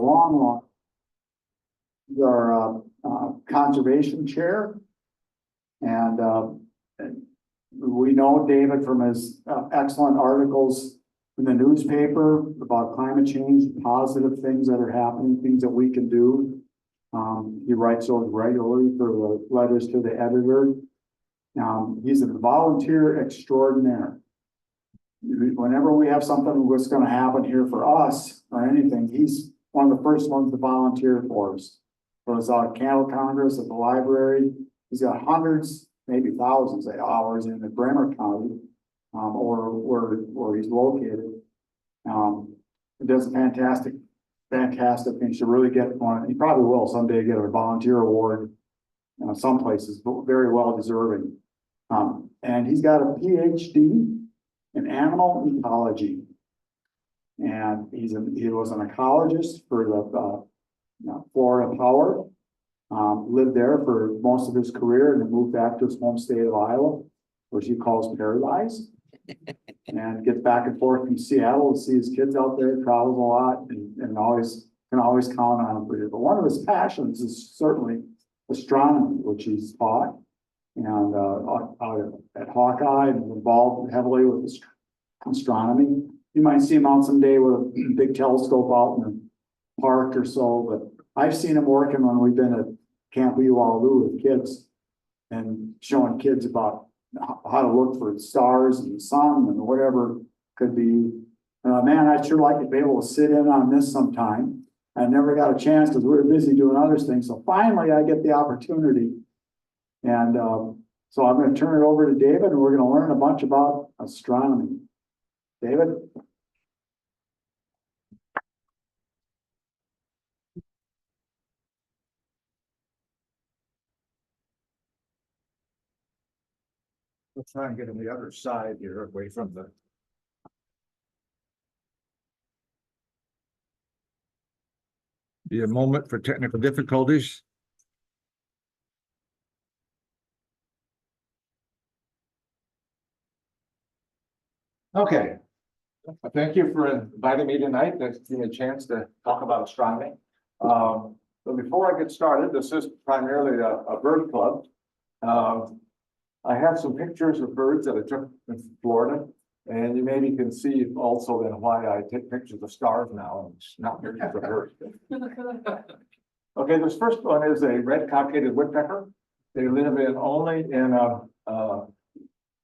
long, long. You're conservation chair. And we know David from his excellent articles in the newspaper about climate change, positive things that are happening, things that we can do. He writes those regularly for the letters to the editor. He's a volunteer extraordinaire. Whenever we have something that's going to happen here for us or anything, he's one of the first ones to volunteer for us. For his Candle Congress at the library, he's got hundreds, maybe thousands of hours in the Bremer County, or where he's located. He does fantastic things to really get one. He probably will someday get a volunteer award, some places, but very well deserving. And he's got a PhD in animal ecology, and he was an ecologist for the Florida Power. Lived there for most of his career and then moved back to his home state of Iowa, which he calls paradise, and gets back and forth from Seattle to see his kids out there, travels a lot, and always can always count on him for you. But one of his passions is certainly astronomy, which he's taught, and out at Hawkeye, and involved heavily with astronomy. You might see him out someday with a big telescope out in the park or so, but I've seen him working when we've been at Camp Ualu with kids and showing kids about how to look for stars and the sun and whatever could be. Man, I'd sure like to be able to sit in on this sometime. I never got a chance because we were busy doing other things. So finally I get the opportunity. And so I'm going to turn it over to David, and we're going to learn a bunch about astronomy. David? We'll try and get on the other side here, away from the. Be a moment for technical difficulties. Okay. Thank you for inviting me tonight to give me a chance to talk about astronomy. But before I get started, this is primarily a bird club. I have some pictures of birds that I took in Florida, and you maybe can see also then why I take pictures of stars now and not pictures of birds. Okay, this first one is a red cockaded woodpecker. They live only in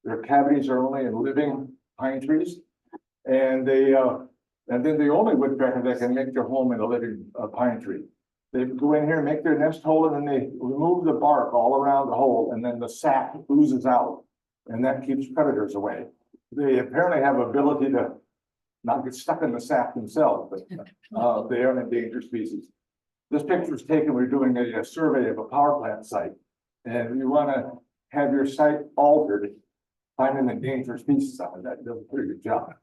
their cavities are only in living pine trees, and then the only woodpecker that can make their home in a living pine tree. They go in here and make their nest hole, and then they remove the bark all around the hole, and then the sap oozes out, and that keeps predators away. They apparently have ability to not get stuck in the sap themselves, but they are an endangered species. This picture is taken, we're doing a survey of a power plant site, and you want to have your site altered, find an endangered species on it. That does a pretty good job.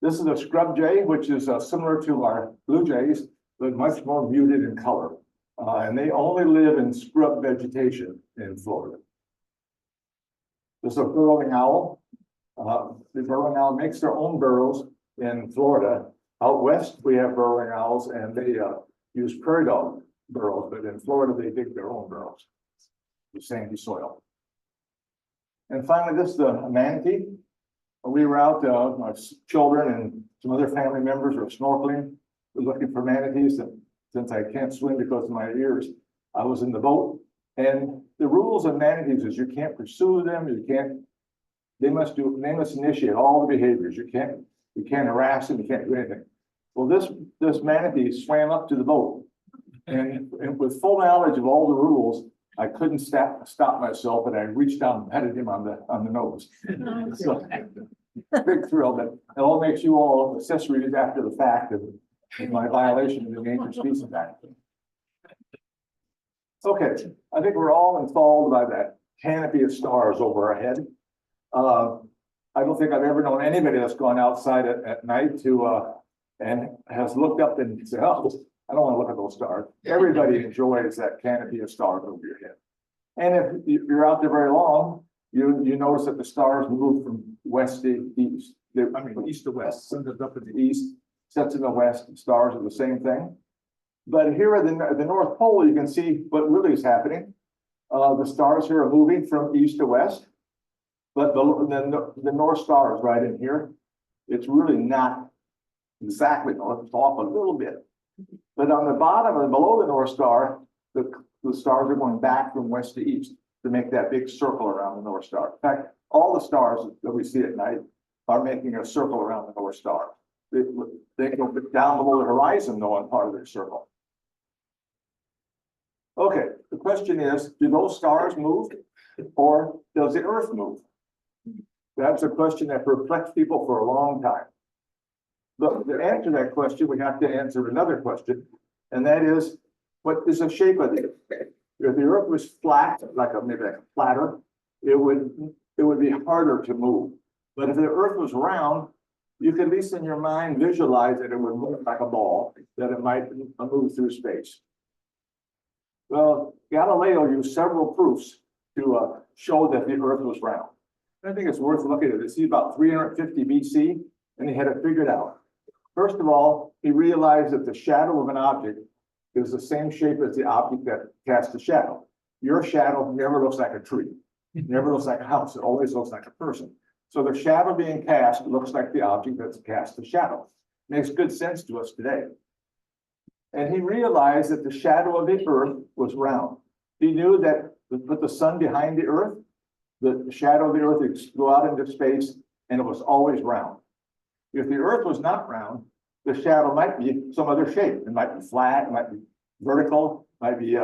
This is a scrub jay, which is similar to our blue jays, but much more muted in color. And they only live in scrub vegetation in Florida. This is a burrowing owl. The burrowing owl makes their own burrows in Florida. Out west, we have burrowing owls, and they use prairie dog burrows, but in Florida, they dig their own burrows with sandy soil. And finally, this is a manatee. We were out, my children and some other family members were snorkeling. We're looking for manatees, and since I can't swim because of my ears, I was in the boat. And the rules of manatees is you can't pursue them, they must initiate all the behaviors. You can't harass them, you can't do anything. Well, this manatee swam up to the boat, and with full knowledge of all the rules, I couldn't stop myself, and I reached down and patted him on the nose. So, big thrill. That it all makes you all accessories after the fact of my violation of the Endangered Species Act. Okay, I think we're all enthralled by that canopy of stars over our head. I don't think I've ever known anybody that's gone outside at night and has looked up and said, "Oh, I don't want to look at those stars." Everybody enjoys that canopy of stars over your head. And if you're out there very long, you notice that the stars move from west to east. East to west. Sometimes up in the east, sets in the west, stars are the same thing. But here at the North Pole, you can see what really is happening. The stars here are moving from east to west, but the North Star is right in here. It's really not exactly north, it's off a little bit. But on the bottom and below the North Star, the stars are going back from west to east to make that big circle around the North Star. In fact, all the stars that we see at night are making a circle around the North Star. They go down below the horizon, though, on part of their circle. Okay, the question is, do those stars move or does the Earth move? That's a question that perplexed people for a long time. But to answer that question, we have to answer another question, and that is, what is the shape of the Earth? If the Earth was flat, maybe like a platter, it would be harder to move. But if the Earth was round, you can at least in your mind visualize that it would move like a ball, that it might move through space. Well, Galileo used several proofs to show that the Earth was round. I think it's worth looking at. It's about 350 BC, and he had it figured out. First of all, he realized that the shadow of an object is the same shape as the object that casts the shadow. Your shadow never looks like a tree. It never looks like a house. It always looks like a person. So the shadow being cast looks like the object that's cast the shadow. Makes good sense to us today. And he realized that the shadow of the Earth was round. He knew that with the sun behind the Earth, the shadow of the Earth would go out into space, and it was always round. If the Earth was not round, the shadow might be some other shape. It might be flat, it might be vertical, might be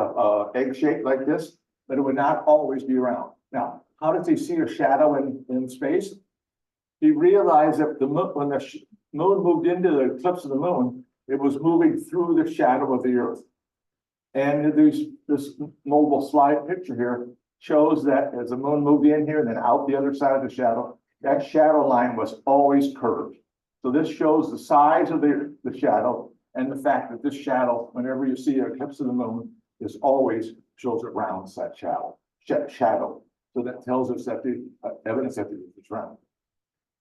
egg shaped like this, but it would not always be round. Now, how does he see a shadow in space? He realized that when the moon moved into the eclipse of the moon, it was moving through the shadow of the Earth. And this mobile slide picture here shows that as the moon moved in here and then out the other side of the shadow, that shadow line was always curved. So this shows the size of the shadow and the fact that this shadow, whenever you see an eclipse of the moon, is always shows it round that shadow. So that tells us that the evidence that it is round.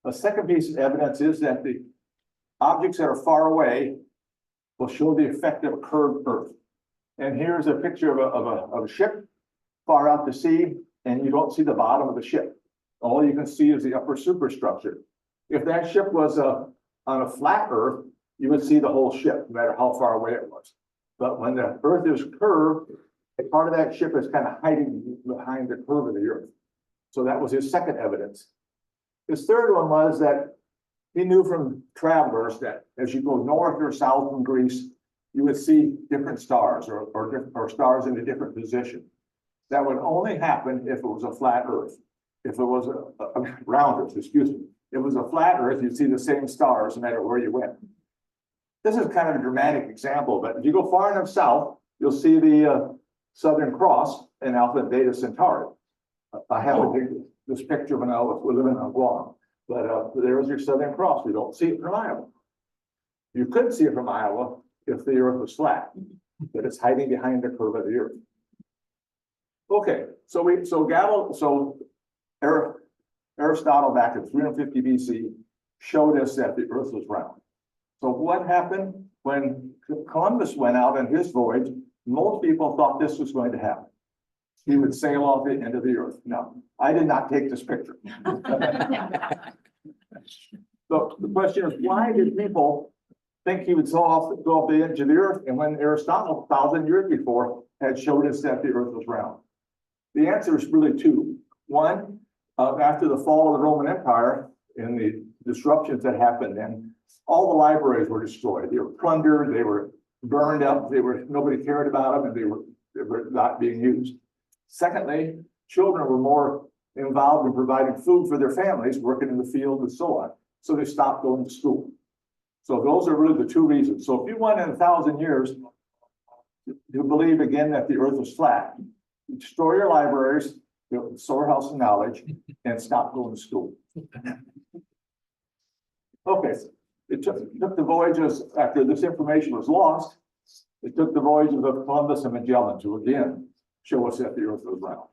A second piece of evidence is that the objects that are far away will show the effect of a curved Earth. And here's a picture of a ship far out to sea, and you don't see the bottom of the ship. All you can see is the upper superstructure. If that ship was on a flat Earth, you would see the whole ship, no matter how far away it was. But when the Earth is curved, part of that ship is kind of hiding behind the curve of the Earth. So that was his second evidence. His third one was that he knew from travelers that as you go north or south from Greece, you would see different stars or stars in a different position. That would only happen if it was a flat Earth. If it was a round Earth, excuse me. If it was a flat Earth, you'd see the same stars no matter where you went. This is kind of a dramatic example, but if you go far enough south, you'll see the Southern Cross and Alpha and Beta Centauri. I have this picture when I was living on Guam, but there's your Southern Cross. We don't see it from Iowa. You could see it from Iowa if the Earth was flat, but it's hiding behind the curve of the Earth. Okay, so Aristotle back in 350 BC showed us that the Earth was round. So what happened when Columbus went out on his voyage? Most people thought this was going to happen. He would sail off the end of the Earth. No, I did not take this picture. So the question is, why did people think he would go off the edge of the Earth? And when Aristotle, 1,000 years before, had showed us that the Earth was round? The answer is really two. One, after the fall of the Roman Empire and the disruptions that happened then, all the libraries were destroyed. They were plundered, they were burned up, nobody cared about them, and they were not being used. Secondly, children were more involved in providing food for their families, working in the field and so on. So they stopped going to school. So those are really the two reasons. So if you want in 1,000 years to believe again that the Earth was flat, destroy your libraries, the storehouse of knowledge, and stop going to school. Okay, it took the voyages after this information was lost. It took the voyages of Columbus and Magellan to again show us that the Earth was round.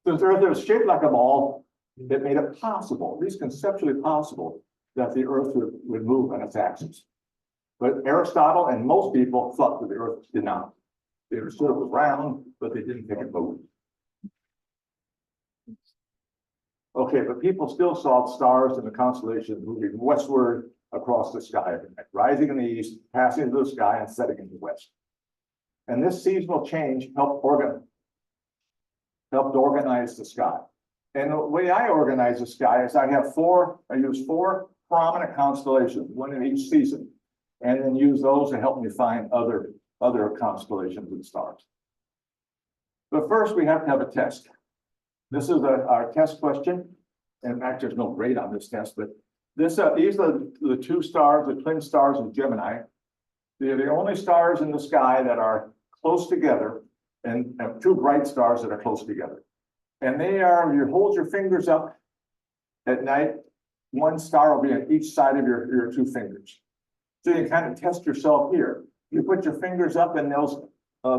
Since the Earth is shaped like a ball, it made it possible, at least conceptually possible, that the Earth would move on its axis. But Aristotle and most people thought that the Earth did not. They understood it was round, but they didn't think it moved. Okay, but people still saw stars and the constellations moving westward across the sky, rising in the east, passing into the sky, and setting in the west. And this seasonal change helped organize the sky. And the way I organize the sky is I use four prominent constellations, one in each season, and then use those to help me find other constellations and stars. But first, we have to have a test. This is our test question. In fact, there's no grade on this test, but these are the two stars, the twin stars of Gemini. They're the only stars in the sky that are close together, and two bright stars that are close together. And they are, you hold your fingers up at night, one star will be on each side of your two fingers. So you kind of test yourself here. You put your fingers up and those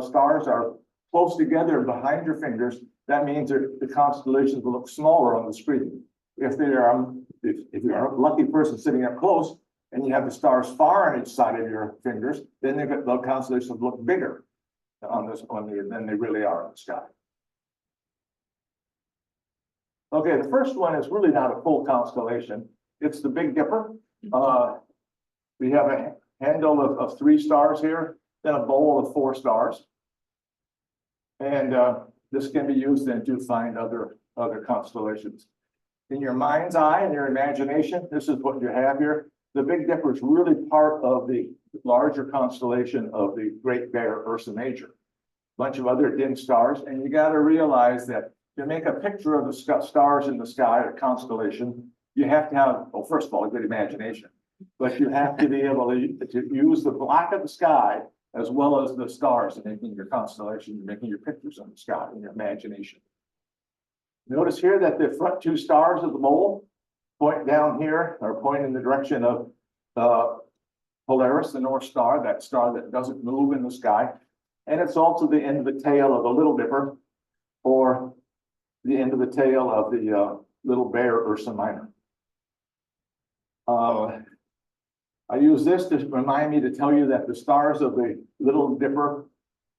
stars are close together behind your fingers. That means that the constellations will look smaller on the screen. If you're a lucky person sitting up close and you have the stars far on each side of your fingers, then the constellations look bigger than they really are in the sky. Okay, the first one is really not a full constellation. It's the Big Dipper. We have a handle of 3 stars here, then a bowl of 4 stars. And this can be used then to find other constellations. In your mind's eye and your imagination, this is what you have here. The Big Dipper is really part of the larger constellation of the Great Bear Ursa Major. A bunch of other dim stars, and you got to realize that to make a picture of the stars in the sky, a constellation, you have to have, well, first of all, a good imagination, but you have to be able to use the black of the sky as well as the stars in making your constellation, making your pictures of the sky in your imagination. Notice here that the front 2 stars of the bowl point down here, or point in the direction of Polaris, the North Star, that star that doesn't move in the sky. And it's also the end of the tail of the Little Dipper, or the end of the tail of the Little Bear Ursa Minor. I use this to remind me to tell you that the stars of the Little Dipper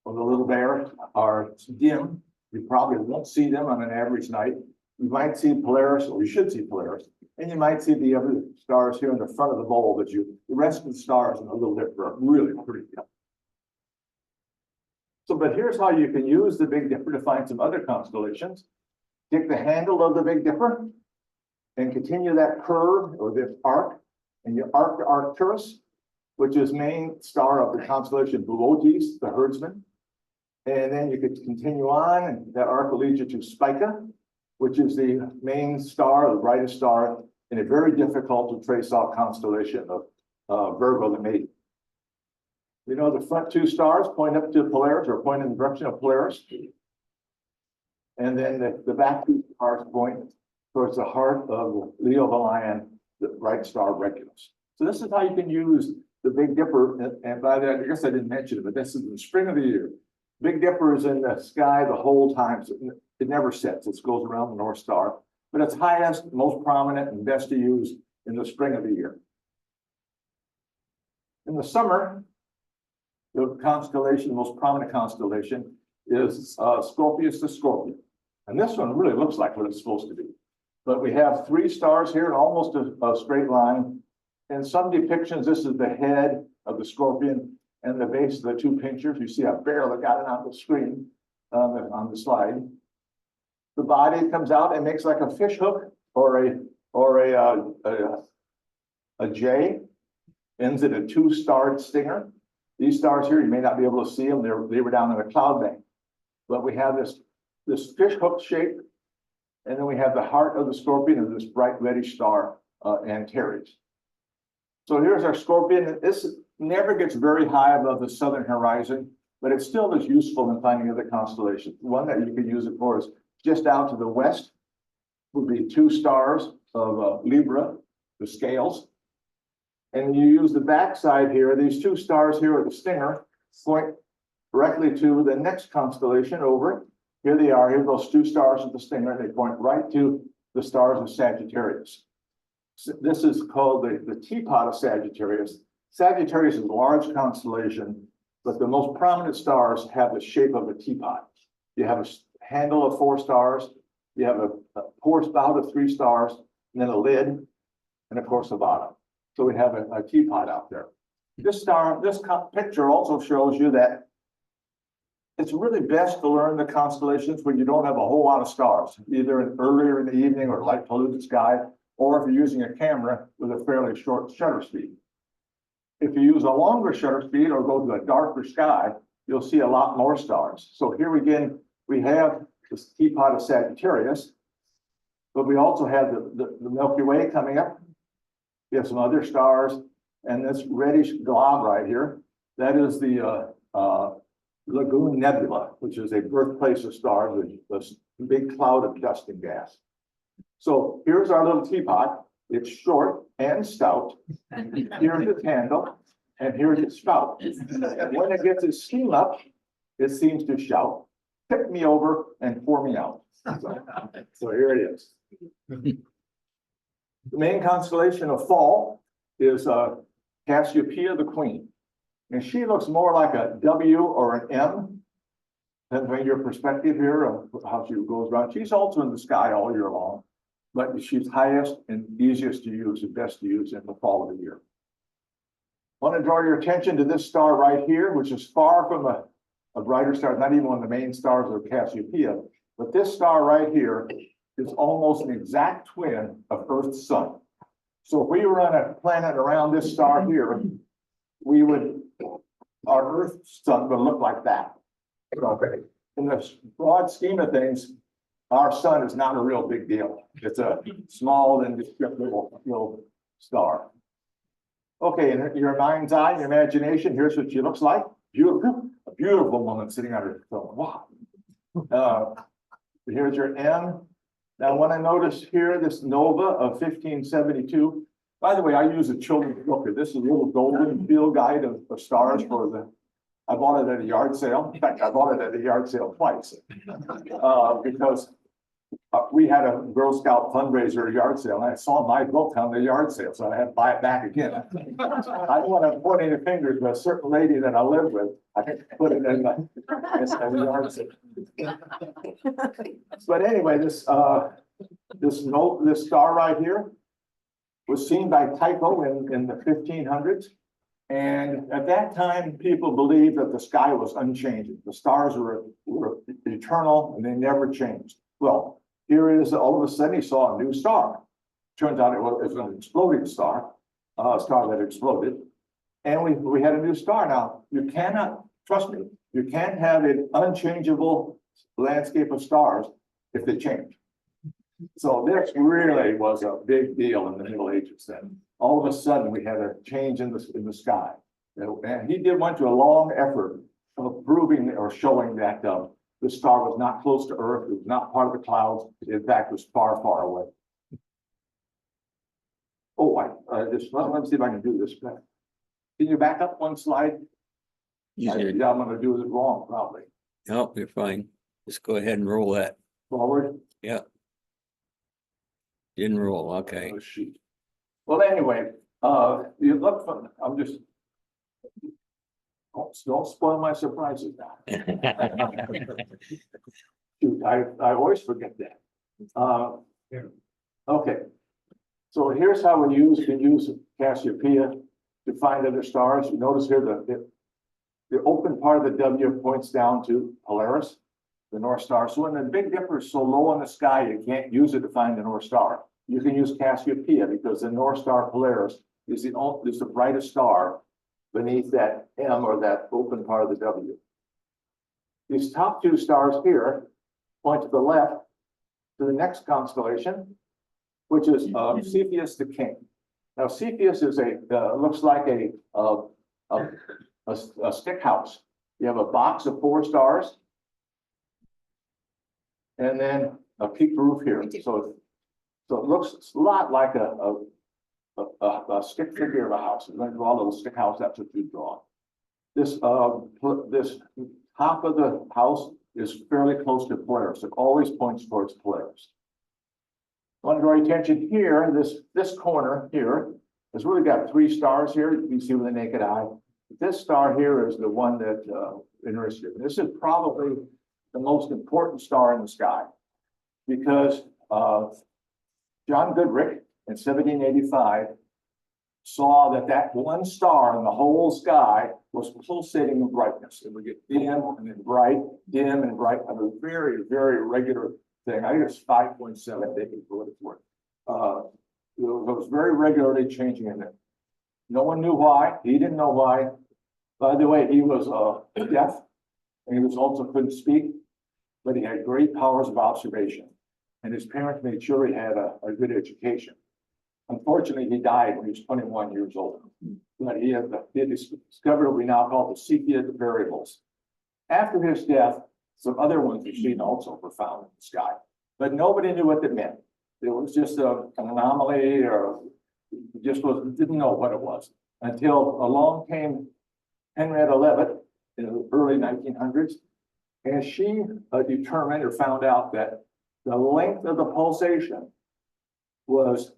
or the Little Bear are dim. You probably won't see them on an average night. You might see Polaris, or you should see Polaris, and you might see the other stars here in the front of the bowl, but the rest of the stars in the Little Dipper are really pretty dim. So, but here's how you can use the Big Dipper to find some other constellations. Take the handle of the Big Dipper and continue that curve or this arc, and you arc to Arcturus, which is main star of the constellation Voigts, the herdsman. And then you could continue on, and that arc will lead you to Spica, which is the main star, the brightest star, in a very difficult to trace out constellation of Virgo the Maiden. You know, the front 2 stars point up to Polaris, or point in the direction of Polaris. And then the back 2 stars point towards the heart of Leo the Lion, the bright star Regulus. So this is how you can use the Big Dipper. And by that, I guess I didn't mention it, but this is in the spring of the year. Big Dipper is in the sky the whole time. So it never sets. It goes around the North Star, but it's highest, most prominent, and best to use in the spring of the year. In the summer, the constellation, the most prominent constellation, is Scorpius the Scorpion. And this one really looks like what it's supposed to be. But we have 3 stars here, and almost a straight line. In some depictions, this is the head of the scorpion and the base of the 2 pincers. You see, I barely got it on the screen on the slide. The body comes out and makes like a fish hook or a J, ends in a 2-starred stinger. These stars here, you may not be able to see them. They were down in a cloud bank. But we have this fish hook shape, and then we have the heart of the scorpion and this bright reddish star, Antares. So here's our scorpion. This never gets very high above the southern horizon, but it still is useful in finding other constellations. One that you can use it for is just out to the west would be 2 stars of Libra, the scales. And you use the backside here, these 2 stars here with the stinger point directly to the next constellation over. Here they are, here those 2 stars with the stinger, they point right to the stars of Sagittarius. This is called the teapot of Sagittarius. Sagittarius is a large constellation, but the most prominent stars have the shape of a teapot. You have a handle of 4 stars, you have a pour spout of 3 stars, and then a lid, and of course the bottom. So we have a teapot out there. This picture also shows you that it's really best to learn the constellations when you don't have a whole lot of stars, either earlier in the evening or light polluted sky, or if you're using a camera with a fairly short shutter speed. If you use a longer shutter speed or go to a darker sky, you'll see a lot more stars. So here again, we have this teapot of Sagittarius, but we also have the Milky Way coming up. We have some other stars, and this reddish glob right here, that is the Lagoon Nebula, which is a birthplace of stars with a big cloud of dust and gas. So here's our little teapot. It's short and stout. Here's its handle, and here's its spout. And when it gets its steam up, it seems to shout, "Tip me over and pour me out." So here it is. The main constellation of fall is Cassiopeia, the Queen. And she looks more like a W or an M, depending on your perspective here of how she goes around. She's also in the sky all year long, but she's highest and easiest to use and best to use in the fall of the year. I want to draw your attention to this star right here, which is far from a brighter star, not even one of the main stars of Cassiopeia, but this star right here is almost an exact twin of Earth's sun. So if we were on a planet around this star here, our Earth's sun would look like that. Okay. In the broad scheme of things, our sun is not a real big deal. It's a small and little star. Okay, in your mind's eye, your imagination, here's what she looks like. Beautiful, a beautiful woman sitting on her throne. Wow. Here's your M. Now, when I notice here, this nova of 1572, by the way, I use a children's book. This is a little golden field guide of stars I bought it at a yard sale. In fact, I bought it at a yard sale twice. Because we had a Girl Scout fundraiser yard sale, and I saw my book on the yard sale, so I had to buy it back again. I don't want to point any fingers, but a certain lady that I live with, I can put it in the yard sale. But anyway, this star right here was seen by Tycho in the 1500s. And at that time, people believed that the sky was unchanging. The stars were eternal and they never changed. Well, here it is, all of a sudden he saw a new star. Turns out it was an exploding star, a star that exploded. And we had a new star. Now, you cannot, trust me, you can't have an unchangeable landscape of stars if they change. So this really was a big deal in the Middle Ages then. All of a sudden, we had a change in the sky. And he went to a long effort of proving or showing that the star was not close to Earth, it was not part of the clouds, in fact, it was far, far away. Oh, let me see if I can do this. Can you back up one slide? Yeah, I'm going to do it wrong, probably. No, you're fine. Just go ahead and roll that. Forward? Yeah. Didn't roll, okay. Oh, shoot. Well, anyway, you look for, I'm just, don't spoil my surprises now. Shoot, I always forget that. Okay, so here's how we can use Cassiopeia to find other stars. You notice here the open part of the W points down to Polaris, the North Star. So when the Big Dipper is so low in the sky, you can't use it to find the North Star. You can use Cassiopeia because the North Star Polaris is the brightest star beneath that M or that open part of the W. These top 2 stars here point to the left to the next constellation, which is Cepheus the King. Now, Cepheus is looks like a stick house. You have a box of 4 stars, and then a peaked roof here. So it looks a lot like a stick figure of a house. You're going to draw a little stick house, that's what you draw. This top of the house is fairly close to Polaris. It always points towards Polaris. want to draw your attention here, this corner here, has really got three stars here. You can see with the naked eye. This star here is the one that interests you. This is probably the most important star in the sky because John Goodrich in 1785 saw that one star in the whole sky was pulsating in brightness. It would get dim and then bright, dim and bright on a very, very regular thing. I think it's 5.7 days for what it's worth. It was very regularly changing in it. No one knew why. He didn't know why. By the way, he was deaf and he was also couldn't speak, but he had great powers of observation. And his parents made sure he had a good education. Unfortunately, he died when he was 21 years old. But he had discovered what we now call the Cepheid variables. After his death, some other ones we've seen also were found in the sky, but nobody knew what it meant. It was just an anomaly, or didn't know what it was until along came Henrietta Leavitt in the early 1900s, and she determined or found out that the length of the pulsation was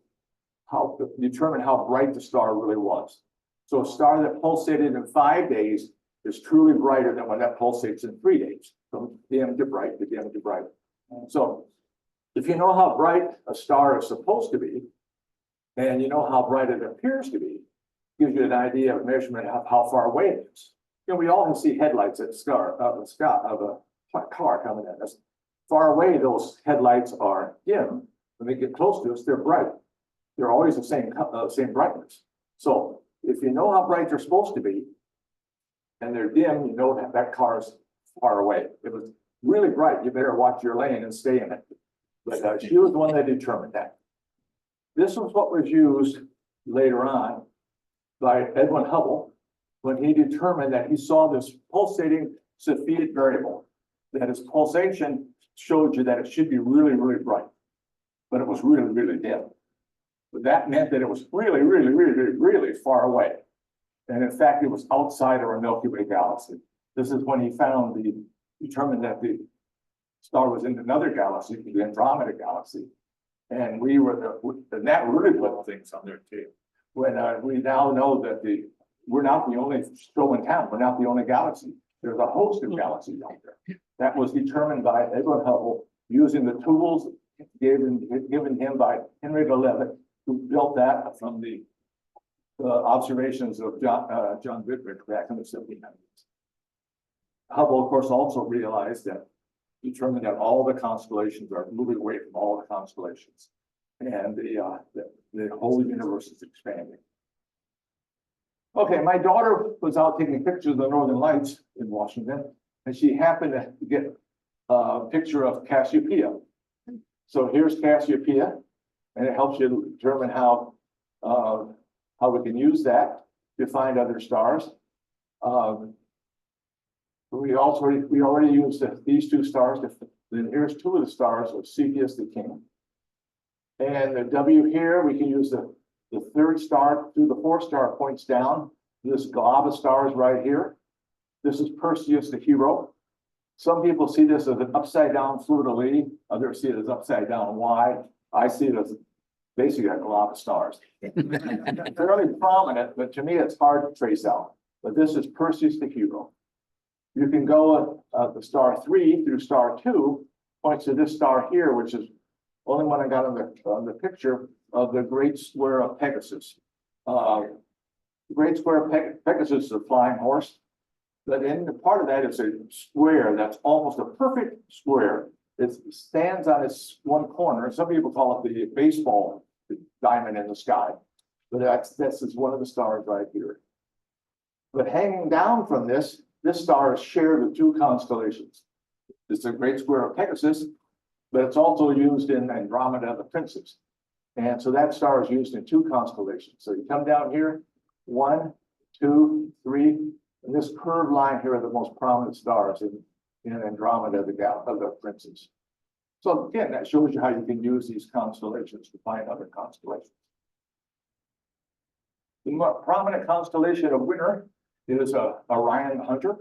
determined how bright the star really was. So a star that pulsated in 5 days is truly brighter than one that pulsates in 3 days, from dim to bright to dim to bright. So if you know how bright a star is supposed to be, and you know how bright it appears to be, gives you an idea of measurement of how far away it is. You know, we all can see headlights at of a car coming at us. Far away, those headlights are dim. When they get close to us, they're bright. They're always the same brightness. So if you know how bright they're supposed to be, and they're dim, you know that car's far away. If it was really bright, you better watch your lane and stay in it. But she was the one that determined that. This was what was used later on by Edwin Hubble when he determined that he saw this pulsating Cepheid variable, that his pulsation showed you that it should be really, really bright, but it was really, really dim. But that meant that it was really, really, really, really far away. And in fact, it was outside of our Milky Way galaxy. This is when he determined that the star was in another galaxy, the Andromeda galaxy. And and that really put things on their tape. When we now know that we're not the only show in town, we're not the only galaxy. There's a host of galaxies out there. That was determined by Edwin Hubble using the tools given him by Henrietta Leavitt, who built that from the observations of John Goodrich back in the 1700s. Hubble, of course, also determined that all the constellations are moving away from all the constellations, and the whole universe is expanding. Okay, my daughter was out taking pictures of the Northern Lights in Washington, and she happened to get a picture of Cassiopeia. So here's Cassiopeia, and it helps you determine how we can use that to find other stars. We already used these two stars. Then here's two of the stars of Cepheus the King. And the W here, we can use the third star through the fourth star points down. This glob of stars right here. This is Perseus the hero. Some people see this as an upside down fleur-de-lis. Others see it as upside down Y. I see it as basically a glob of stars. Fairly prominent, but to me it's hard to trace out. But this is Perseus the hero. You can go the star 3 through star 2 points to this star here, which is only one I got on the picture of the Great Square of Pegasus. The Great Square of Pegasus is a flying horse, but in the part of that is a square that's almost a perfect square. It stands on its one corner. Some people call it the baseball diamond in the sky, but this is one of the stars right here. But hanging down from this star is shared with two constellations. It's a Great Square of Pegasus, but it's also used in Andromeda the Princess. And so that star is used in two constellations. So you come down here, 1, 2, 3, and this curved line here are the most prominent stars in Andromeda the Princess. So again, that shows you how you can use these constellations to find other constellations. The more prominent constellation of winter is Orion the Hunter.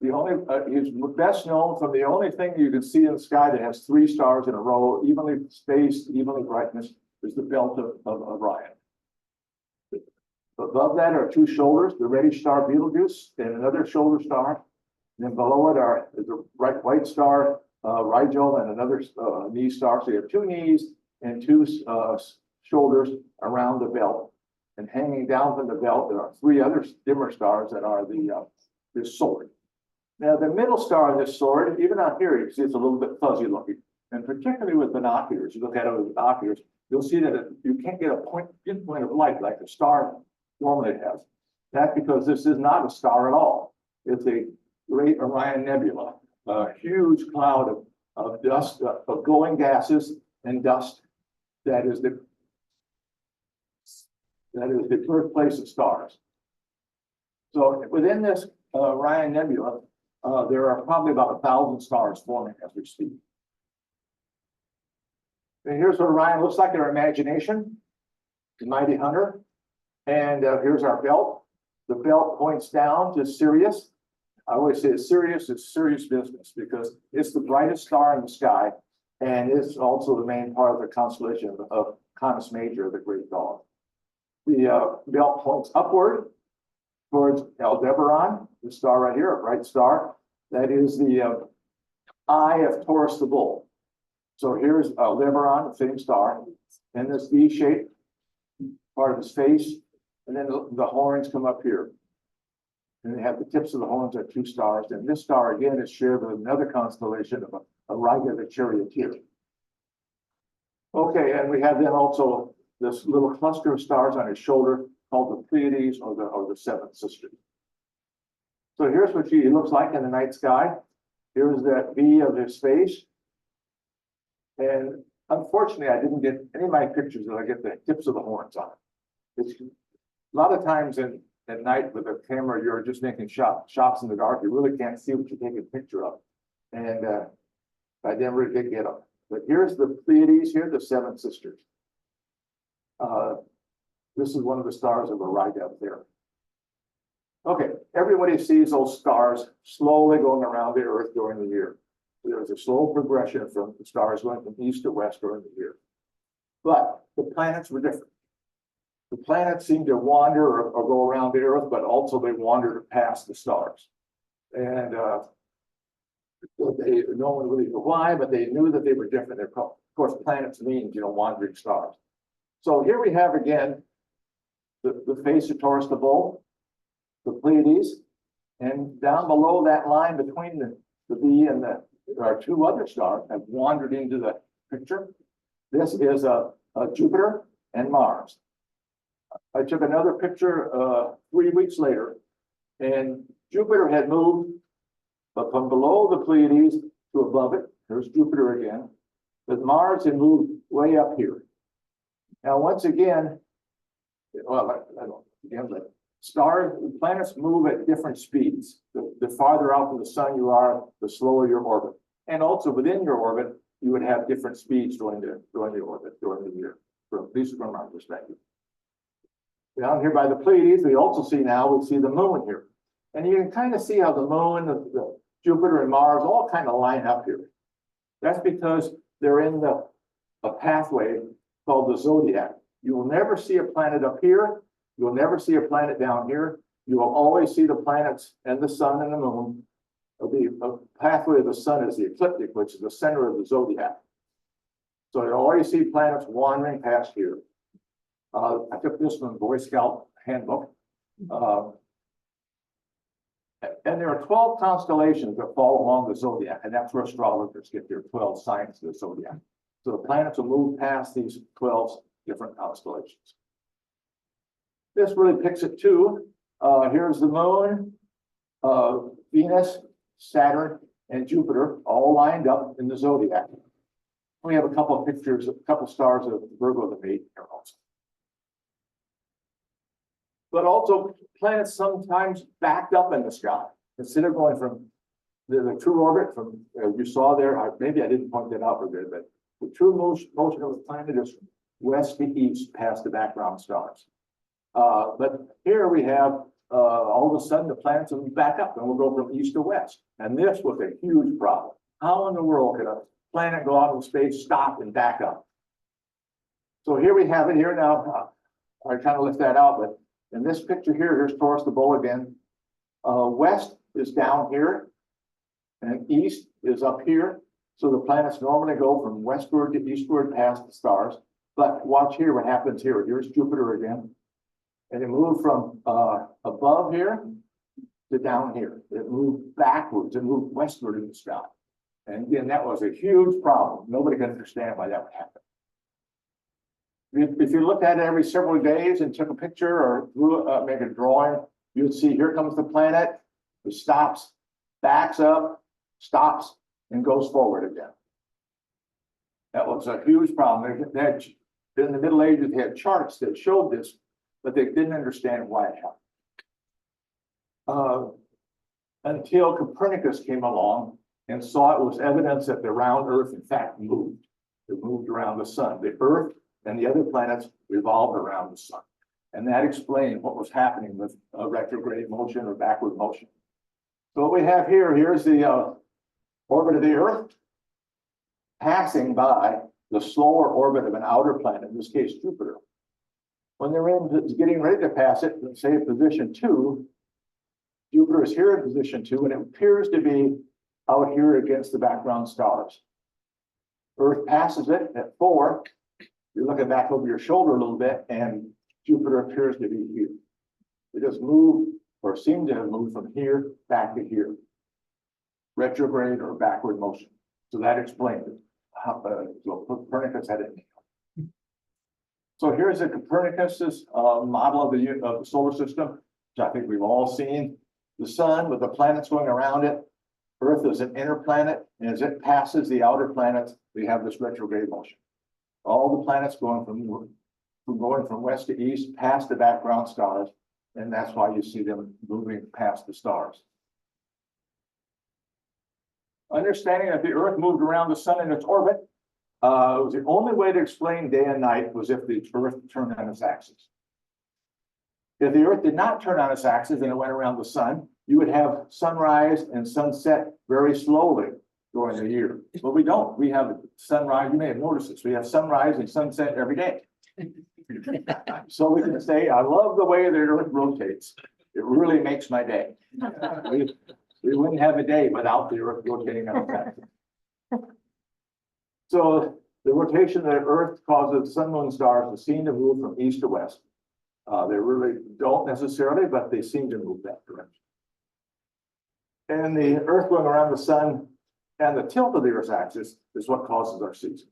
He's best known from the only thing you can see in the sky that has three stars in a row, evenly spaced, evenly brightness, is the belt of Orion. Above that are two shoulders, the reddish star Betelgeuse, and another shoulder star. And then below it is a white star, Rigel, and another knee star. So you have two knees and two shoulders around the belt. And hanging down from the belt, there are three other dimmer stars that are this sword. Now, the middle star of this sword, even out here, you can see it's a little bit fuzzy looking. And particularly with binoculars, you look at it with binoculars, you'll see that you can't get a pinpoint of light like a star normally has. That's because this is not a star at all. It's a great Orion Nebula, a huge cloud of dust, of glowing gases and dust. That is the birthplace of stars. So within this Orion Nebula, there are probably about 1,000 stars forming as we speak. And here's what Orion looks like in our imagination, the mighty hunter. And here's our belt. The belt points down to Sirius. I always say Sirius is serious business because it's the brightest star in the sky, and it's also the main part of the constellation of Canis Major, the Great Dog. The belt points upward towards Aldebaran, the star right here, a bright star. That is the eye of Taurus the Bull. So here's Aldebaran, the same star, and this V-shaped part of his face, and then the horns come up here. And they have the tips of the horns are two stars, and this star again is shared with another constellation of Riga the Charioteer. Okay, and we have then also this little cluster of stars on his shoulder called the Pleiades or the Seven Sisters. So here's what he looks like in the night sky. Here's that V of his face. And unfortunately, I didn't get any of my pictures that I get the tips of the horns on. It's a lot of times at night with a camera, you're just making shots in the dark. You really can't see what you're taking a picture of. And I never did get them. But here's the Pleiades here, the Seven Sisters. This is one of the stars of Orion up there. Okay, everybody sees those stars slowly going around the Earth during the year. There's a slow progression from the stars going from east to west during the year. But the planets were different. The planets seem to wander or go around the Earth, but also they wandered past the stars. And no one really knew why, but they knew that they were different. Of course, planets means, wandering stars. So here we have again the face of Taurus the Bull, the Pleiades, and down below that line between the V and our two other stars have wandered into the picture. This is Jupiter and Mars. I took another picture 3 weeks later, and Jupiter had moved from below the Pleiades to above it. There's Jupiter again, but Mars had moved way up here. Now, once again, planets move at different speeds. The farther out from the sun you are, the slower your orbit. And also within your orbit, you would have different speeds during the orbit, during the year, at least from our perspective. Down here by the Pleiades, we see the moon here. And you can kind of see how the moon, the Jupiter and Mars all kind of line up here. That's because they're in a pathway called the zodiac. You will never see a planet up here. You will never see a planet down here. You will always see the planets and the sun and the moon. The pathway of the sun is the ecliptic, which is the center of the zodiac. So you always see planets wandering past here. I took this from the Boy Scout handbook. And there are 12 constellations that fall along the zodiac, and that's where astrologers get their 12 signs of the zodiac. So the planets will move past these 12 different constellations. This really picks it too. Here's the moon, Venus, Saturn, and Jupiter all lined up in the zodiac. We have a couple of pictures, a couple of stars of Virgo the mate here also. But also planets sometimes backed up in the sky. Instead of going from the true orbit from you saw there, maybe I didn't point that out for good, but the true motion of the planet is west to east past the background stars. But here we have all of a sudden the planets will back up and we'll go from east to west. And this was a huge problem. How in the world could a planet go out in space, stop and back up? So here we have it here now. I kind of left that out, but in this picture here, here's Taurus the Bull again. West is down here and east is up here. So the planets normally go from westward to eastward past the stars. But watch here what happens here. Here's Jupiter again. And it moved from above here to down here. It moved backwards. It moved westward in the sky. And again, that was a huge problem. Nobody can understand why that would happen. If you looked at it every several days and took a picture or make a drawing, you'd see here comes the planet. It stops, backs up, stops, and goes forward again. That was a huge problem. They had, in the Middle Ages, they had charts that showed this, but they didn't understand why it happened. Until Copernicus came along and saw it was evidence that the round Earth, in fact, moved. It moved around the sun. The Earth and the other planets revolved around the sun. And that explained what was happening with retrograde motion or backward motion. So what we have here, here's the orbit of the Earth passing by the slower orbit of an outer planet, in this case, Jupiter. When they're getting ready to pass it, let's say position 2, Jupiter is here in position 2, and it appears to be out here against the background stars. Earth passes it at 4. You're looking back over your shoulder a little bit, and Jupiter appears to be here. It just moved, or seemed to have moved from here back to here. Retrograde or backward motion. So that explained it. So Copernicus had it. So here's a Copernicus's model of the solar system, which I think we've all seen. The sun with the planets going around it. Earth is an inner planet, and as it passes the outer planets, we have this retrograde motion. All the planets going from west to east, past the background stars, and that's why you see them moving past the stars. Understanding that the Earth moved around the sun in its orbit, was the only way to explain day and night was if the Earth turned on its axis. If the Earth did not turn on its axis and it went around the sun, you would have sunrise and sunset very slowly during the year. But we don't. We have sunrise. You may have noticed this. We have sunrise and sunset every day. So we can say, I love the way the Earth rotates. It really makes my day. We wouldn't have a day without the Earth rotating on its axis. So the rotation of the Earth causes sun, moon, stars to seem to move from east to west. They really don't necessarily, but they seem to move that direction. And the Earth going around the sun and the tilt of the Earth's axis is what causes our seasons.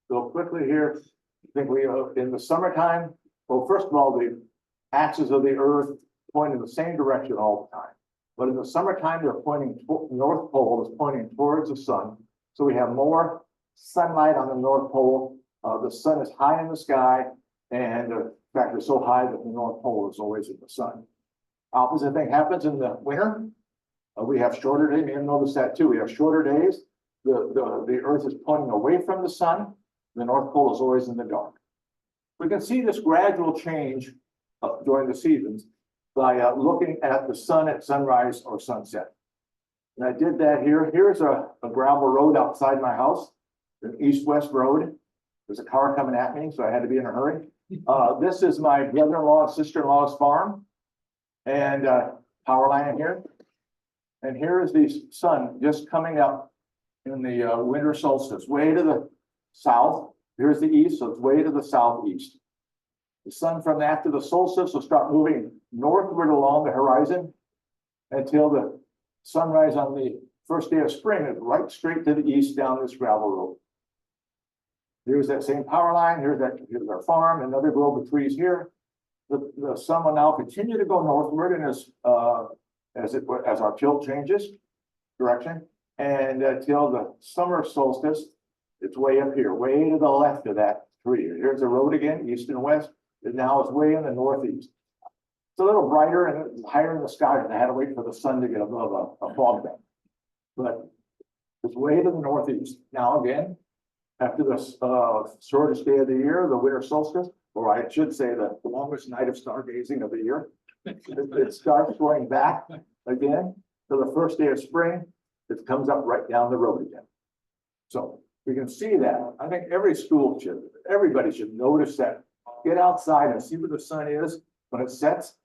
So quickly here, I think we in the summertime, well, first of all, the axis of the Earth point in the same direction all the time. But in the summertime, they're pointing, North Pole is pointing towards the sun. So we have more sunlight on the North Pole. The sun is high in the sky, and in fact, it's so high that the North Pole is always in the sun. Opposite thing happens in the winter. We have shorter days. You may have noticed that too. We have shorter days. The Earth is pointing away from the sun. The North Pole is always in the dark. We can see this gradual change during the seasons by looking at the sun at sunrise or sunset. And I did that here. Here's a gravel road outside my house, an east-west road. There's a car coming at me, so I had to be in a hurry. This is my brother-in-law and sister-in-law's farm, and power line here. And here is the sun just coming up in the winter solstice, way to the south. Here's the east, so it's way to the southeast. The sun from after the solstice will start moving northward along the horizon until the sunrise on the first day of spring is right straight to the east down this gravel road. Here's that same power line. Here's our farm, another grove of trees here. The sun will now continue to go northward, and as our tilt changes direction, and until the summer solstice, it's way up here, way to the left of that tree. Here's the road again, east and west. And now it's way in the northeast. It's a little brighter and it's higher in the sky, and I had to wait for the sun to get above a fog bank. But it's way to the northeast. Now again, after this shortest day of the year, the winter solstice, or I should say the longest night of stargazing of the year, it starts going back again to the first day of spring. It comes up right down the road again. So we can see that. I think everybody should notice that. Get outside and see where the sun is when it sets.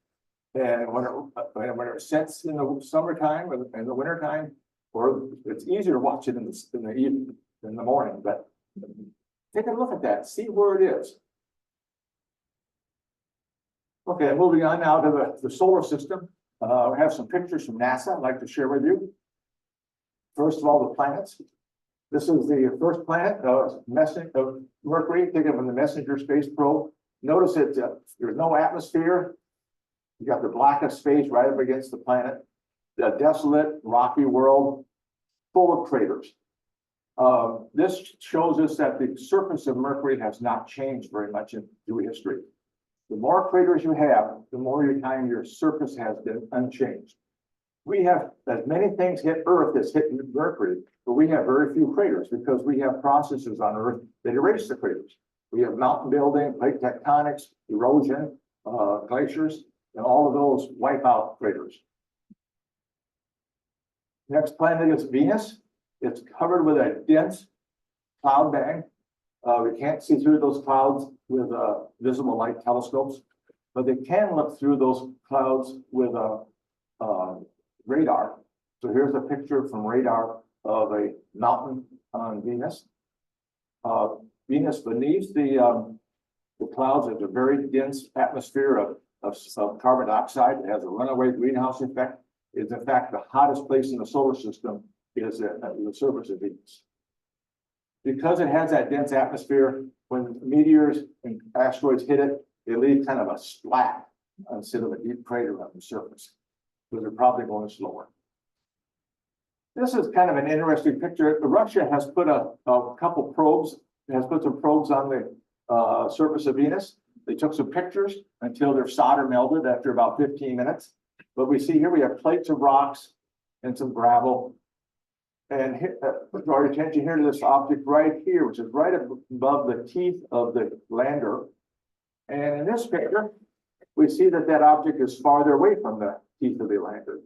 And when it sets in the summertime or in the wintertime, or it's easier to watch it in the evening, in the morning, but take a look at that, see where it is. Okay, moving on now to the solar system. We have some pictures from NASA I'd like to share with you. First of all, the planets. This is the first planet of Mercury, taken from the Messenger space probe. Notice that there's no atmosphere. You got the blackest space right up against the planet. The desolate, rocky world, full of craters. This shows us that the surface of Mercury has not changed very much through history. The more craters you have, the more time your surface has been unchanged. We have as many things hit Earth as hit Mercury, but we have very few craters because we have processes on Earth that erase the craters. We have mountain building, plate tectonics, erosion, glaciers, and all of those wipe out craters. Next planet is Venus. It's covered with a dense cloud bag. We can't see through those clouds with visible light telescopes, but they can look through those clouds with radar. So here's a picture from radar of a mountain on Venus. Venus beneath the clouds has a very dense atmosphere of carbon dioxide. It has a runaway greenhouse effect. It's in fact the hottest place in the solar system is at the surface of Venus. Because it has that dense atmosphere, when meteors and asteroids hit it, they leave kind of a splat instead of a deep crater on the surface. So they're probably going slower. This is kind of an interesting picture. Russia has put a couple probes, has put some probes on the surface of Venus. They took some pictures until their solder melted after about 15 minutes. But we see here we have plates of rocks and some gravel. And draw your attention here to this object right here, which is right above the teeth of the lander. And in this picture, we see that that object is farther away from the teeth of the lander.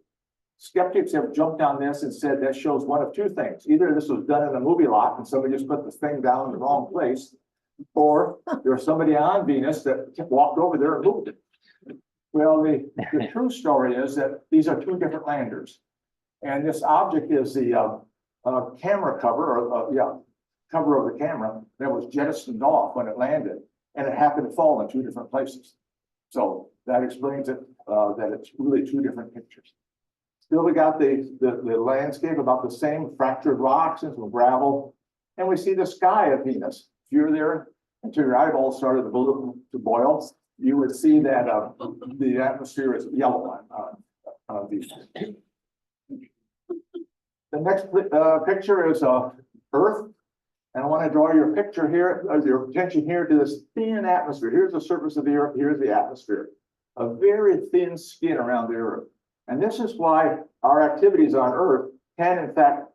Skeptics have jumped on this and said that shows one of two things. Either this was done in a movie lot and somebody just put the thing down in the wrong place, or there was somebody on Venus that walked over there and moved it. Well, the true story is that these are two different landers. And this object is the camera cover, or cover of the camera that was jettisoned off when it landed, and it happened to fall in two different places. So that explains it, that it's really two different pictures. Still, we got the landscape about the same, fractured rocks and some gravel, and we see the sky of Venus. If you're there until your eyeballs started to boil, you would see that the atmosphere is yellow on Venus. The next picture is Earth, and I want to draw your attention here to this thin atmosphere. Here's the surface of the Earth. Here's the atmosphere. A very thin skin around the Earth, and this is why our activities on Earth can, in fact,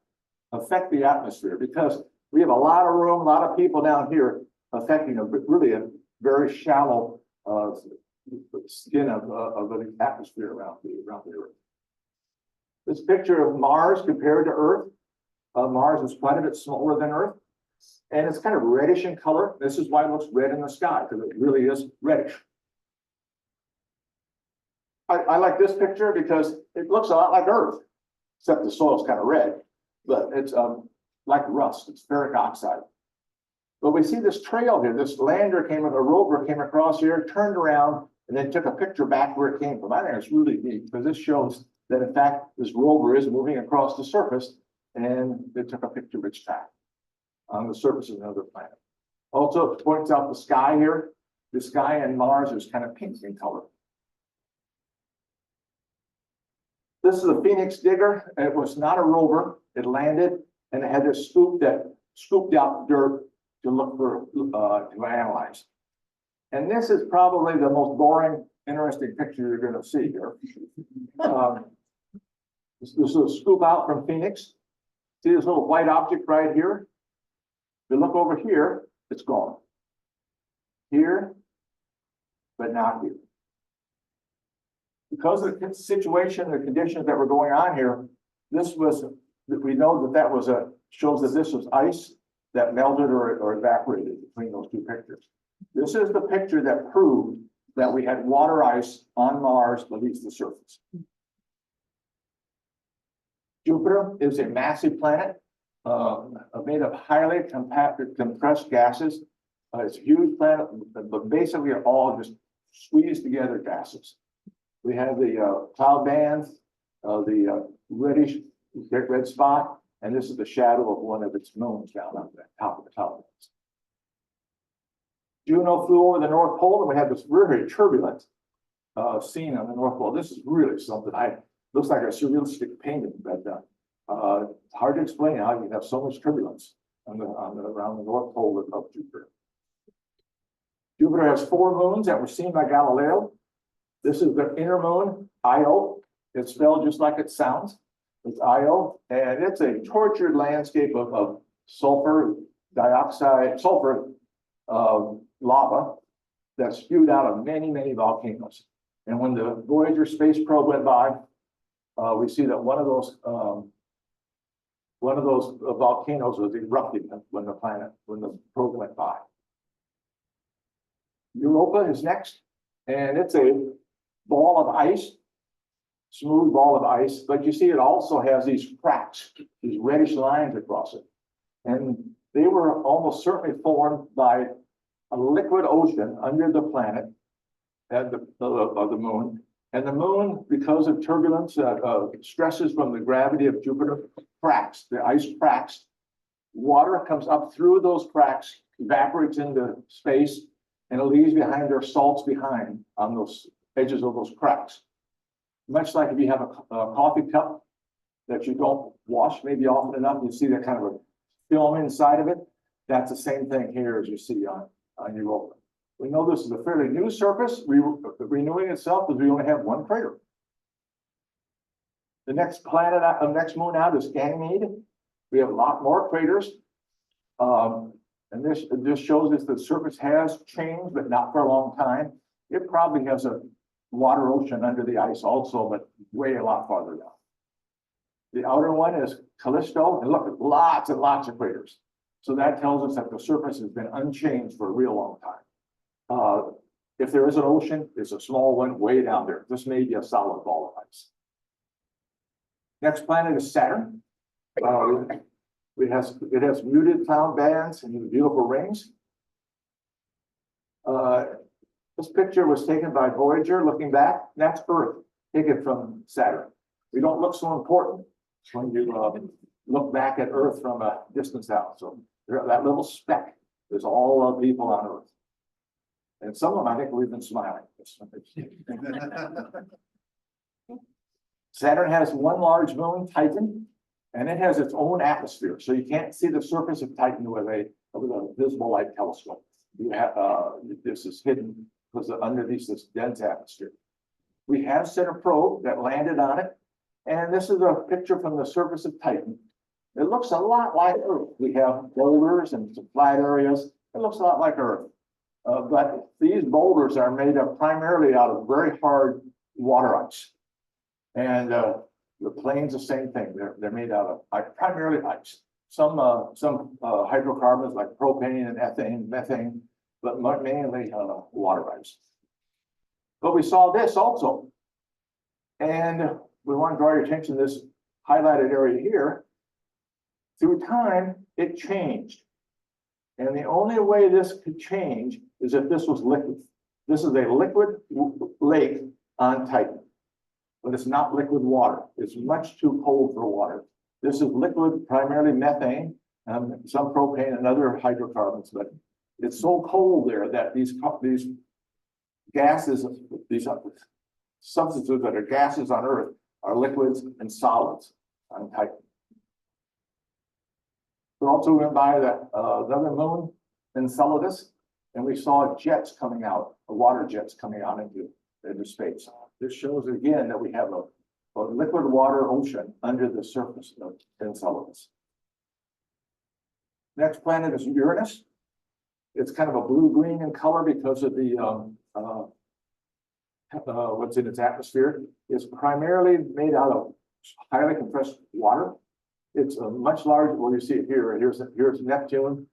affect the atmosphere, because we have a lot of room, a lot of people down here affecting really a very shallow skin of the atmosphere around the Earth. This picture of Mars compared to Earth. Mars is quite a bit smaller than Earth, and it's kind of reddish in color. This is why it looks red in the sky, because it really is reddish. I like this picture because it looks a lot like Earth, except the soil's kind of red, but it's like rust. It's ferric oxide. But we see this trail here. This lander a rover came across here, turned around, and then took a picture back where it came from. I think it's really neat because this shows that in fact this rover is moving across the surface, and they took a picture of its track on the surface of another planet. Also, it points out the sky here. The sky in Mars is kind of pink in color. This is a Phoenix digger. It was not a rover. It landed and it had this scoop that scooped out dirt to look for to analyze. And this is probably the most boring, interesting picture you're going to see here. This is a scoop out from Phoenix. See this little white object right here? If you look over here, it's gone. Here, but not here. because of the situation, the conditions that were going on here, we know that shows that this was ice that melted or evaporated between those two pictures. This is the picture that proved that we had water ice on Mars beneath the surface. Jupiter is a massive planet made of highly compacted, compressed gases. It's a huge planet, but basically are all just squeezed together gases. We have the cloud bands, the reddish red spot, and this is the shadow of one of its moons down on the top of the cloud bands. Juno flew over the North Pole, and we had this very turbulent scene on the North Pole. This is really something. Looks like a surrealistic painting, but hard to explain how you have so much turbulence around the North Pole of Jupiter. Jupiter has 4 moons that were seen by Galileo. This is the inner moon, Io. It's spelled just like it sounds. It's Io, and it's a tortured landscape of sulfur dioxide, lava that's spewed out of many, many volcanoes. And when the Voyager space probe went by, we see that one of those volcanoes was erupting when the probe went by. Europa is next, and it's a ball of ice, smooth ball of ice, but you see it also has these cracks, these reddish lines across it. And they were almost certainly formed by a liquid ocean under the planet and of the moon. And the moon, because of turbulence, stresses from the gravity of Jupiter, cracks, the ice cracks. Water comes up through those cracks, evaporates into space, and it leaves behind their salts behind on those edges of those cracks. Much like if you have a coffee cup that you don't wash maybe often enough, you see that kind of a film inside of it. That's the same thing here as you see on Europa. We know this is a fairly new surface, renewing itself because we only have 1 crater. The next next moon out is Ganymede. We have a lot more craters. And this shows us the surface has changed, but not for a long time. It probably has a water ocean under the ice also, but way a lot farther down. The outer one is Callisto, and look, lots and lots of craters. So that tells us that the surface has been unchanged for a real long time. If there is an ocean, it's a small one way down there. This may be a solid ball of ice. Next planet is Saturn. It has muted cloud bands and beautiful rings. This picture was taken by Voyager looking back. That's Earth, taken from Saturn. We don't look so important when you look back at Earth from a distance out. So that little speck is all of people on Earth. And some of them, I think, we've been smiling. Saturn has 1 large moon, Titan, and it has its own atmosphere. So you can't see the surface of Titan with a visible light telescope. You have, this is hidden because underneath this dense atmosphere. We have sent a probe that landed on it, and this is a picture from the surface of Titan. It looks a lot like Earth. We have boulders and some flat areas. It looks a lot like Earth. But these boulders are made up primarily out of very hard water ice. And the plains, the same thing. They're made out of primarily ice. Some hydrocarbons like propane and ethane, methane, but mainly water ice. But we saw this also. And we want to draw your attention to this highlighted area here. Through time, it changed. And the only way this could change is if this was liquid. This is a liquid lake on Titan, but it's not liquid water. It's much too cold for water. This is liquid, primarily methane, some propane and other hydrocarbons, but it's so cold there that these gases, these substances that are gases on Earth are liquids and solids on Titan. We also went by another moon, Enceladus, and we saw jets coming out, water jets coming out into space. This shows again that we have a liquid water ocean under the surface of Enceladus. Next planet is Uranus. It's kind of a blue-green in color because of the what's in its atmosphere, is primarily made out of highly compressed water. It's a much larger, well, you see it here, here's Neptune,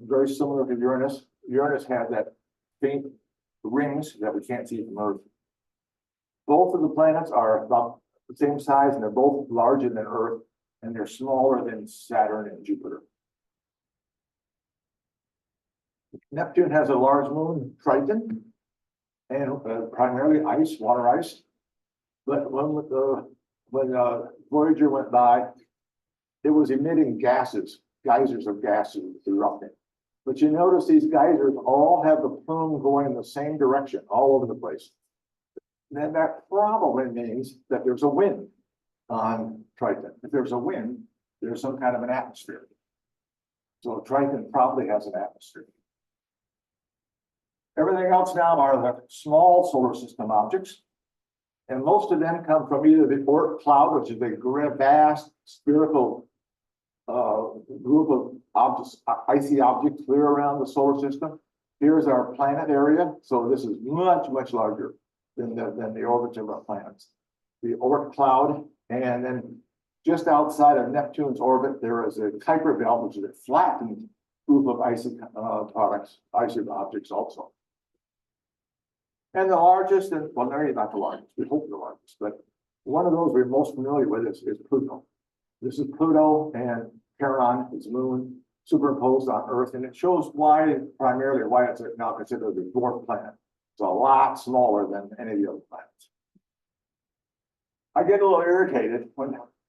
very similar to Uranus. Uranus has that faint rings that we can't see from Earth. Both of the planets are about the same size, and they're both larger than Earth, and they're smaller than Saturn and Jupiter. Neptune has a large moon, Triton, and primarily ice, water ice. But when Voyager went by, it was emitting gases, geysers of gases erupting. But you notice these geysers all have the plume going in the same direction, all over the place. Then that probably means that there's a wind on Triton. If there's a wind, there's some kind of an atmosphere. So Triton probably has an atmosphere. Everything else now are the small solar system objects. And most of them come from either the Oort cloud, which is a vast spherical group of objects, icy objects clear around the solar system. Here's our planet area. So this is much, much larger than the orbits of our planets. The Oort cloud, and then just outside of Neptune's orbit, there is a Kuiper belt, which is a flattened group of icy icy objects also. And the largest, and well, maybe not the largest, we hope the largest, but one of those we're most familiar with is Pluto. This is Pluto, and Charon, its moon, superimposed on Earth, and it shows primarily why it's now considered a dwarf planet. It's a lot smaller than any of the other planets. I get a little irritated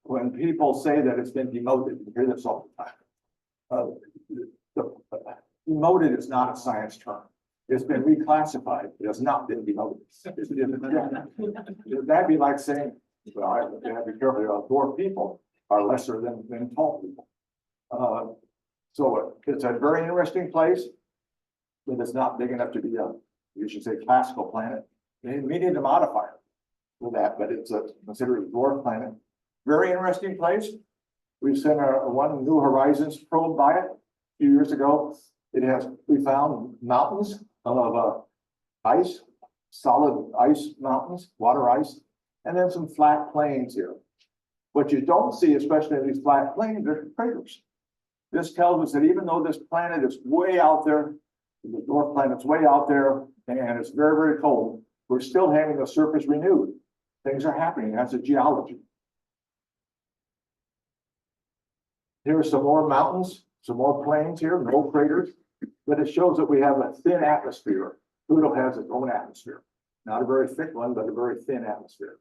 when people say that it's been demoted. You hear this all the time. Demoted is not a science term. It's been reclassified. It has not been demoted. That'd be like saying, well, I have to be careful, dwarf people are lesser than tall people. So it's a very interesting place, but it's not big enough to be you should say, classical planet. We need to modify it for that, but it's considered a dwarf planet. Very interesting place. We've sent one New Horizons probe by it a few years ago. We found mountains of ice, solid ice mountains, water ice, and then some flat plains here. What you don't see, especially in these flat plains, are craters. This tells us that even though this planet is way out there, the dwarf planet's way out there, and it's very, very cold, we're still having the surface renewed. Things are happening. That's a geology. Here are some more mountains, some more plains here, no craters, but it shows that we have a thin atmosphere. Pluto has its own atmosphere. Not a very thick one, but a very thin atmosphere.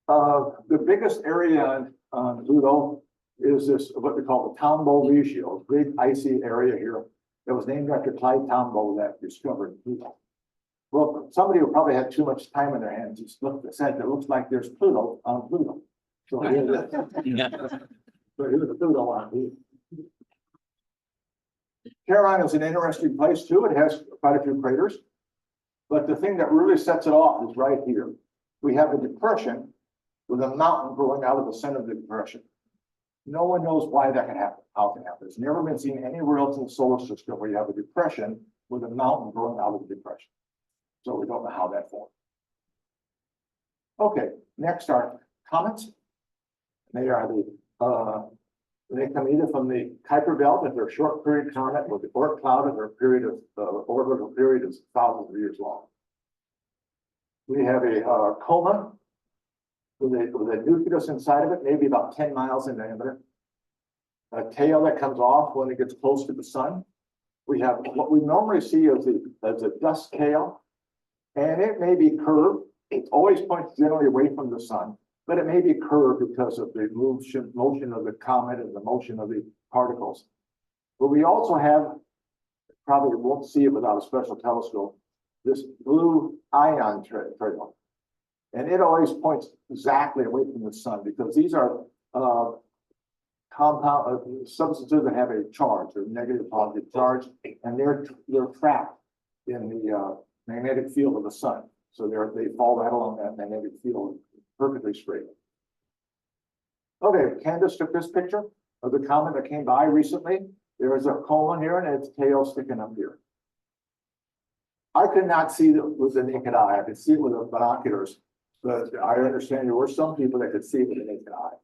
The biggest area on Pluto is this, what we call the Tombaugh Regio, big icy area here. That was named after Clyde Tombaugh that discovered Pluto. Well, somebody who probably had too much time in their hands just said it looks like there's Pluto on Pluto. So here's the Pluto on here. Charon is an interesting place too. It has quite a few craters. But the thing that really sets it off is right here. We have a depression with a mountain growing out of the center of the depression. No one knows why that can happen, how it can happen. It's never been seen anywhere else in the solar system where you have a depression with a mountain growing out of the depression. So we don't know how that formed. Okay, next are comets. They are they come either from the Kuiper belt, if they're a short period comet, or the Oort cloud, if they're a period of orbital period is thousands of years long. We have a coma with a nucleus inside of it, maybe about 10 miles in diameter. A tail that comes off when it gets close to the sun. We have what we normally see as a dust tail, and it may be curved. It always points generally away from the sun, but it may be curved because of the motion of the comet and the motion of the particles. But we also have, probably won't see it without a special telescope, this blue ion trail. And it always points exactly away from the sun because these are compound substances that have a charge, or negative positive charge, and they're trapped in the magnetic field of the sun. So they fall right along that magnetic field perfectly straight. Okay, Candace took this picture of the comet that came by recently. There is a coma here and its tail sticking up here. I could not see it with the naked eye. I could see it with the binoculars. But I understand there were some people that could see it with the naked eye.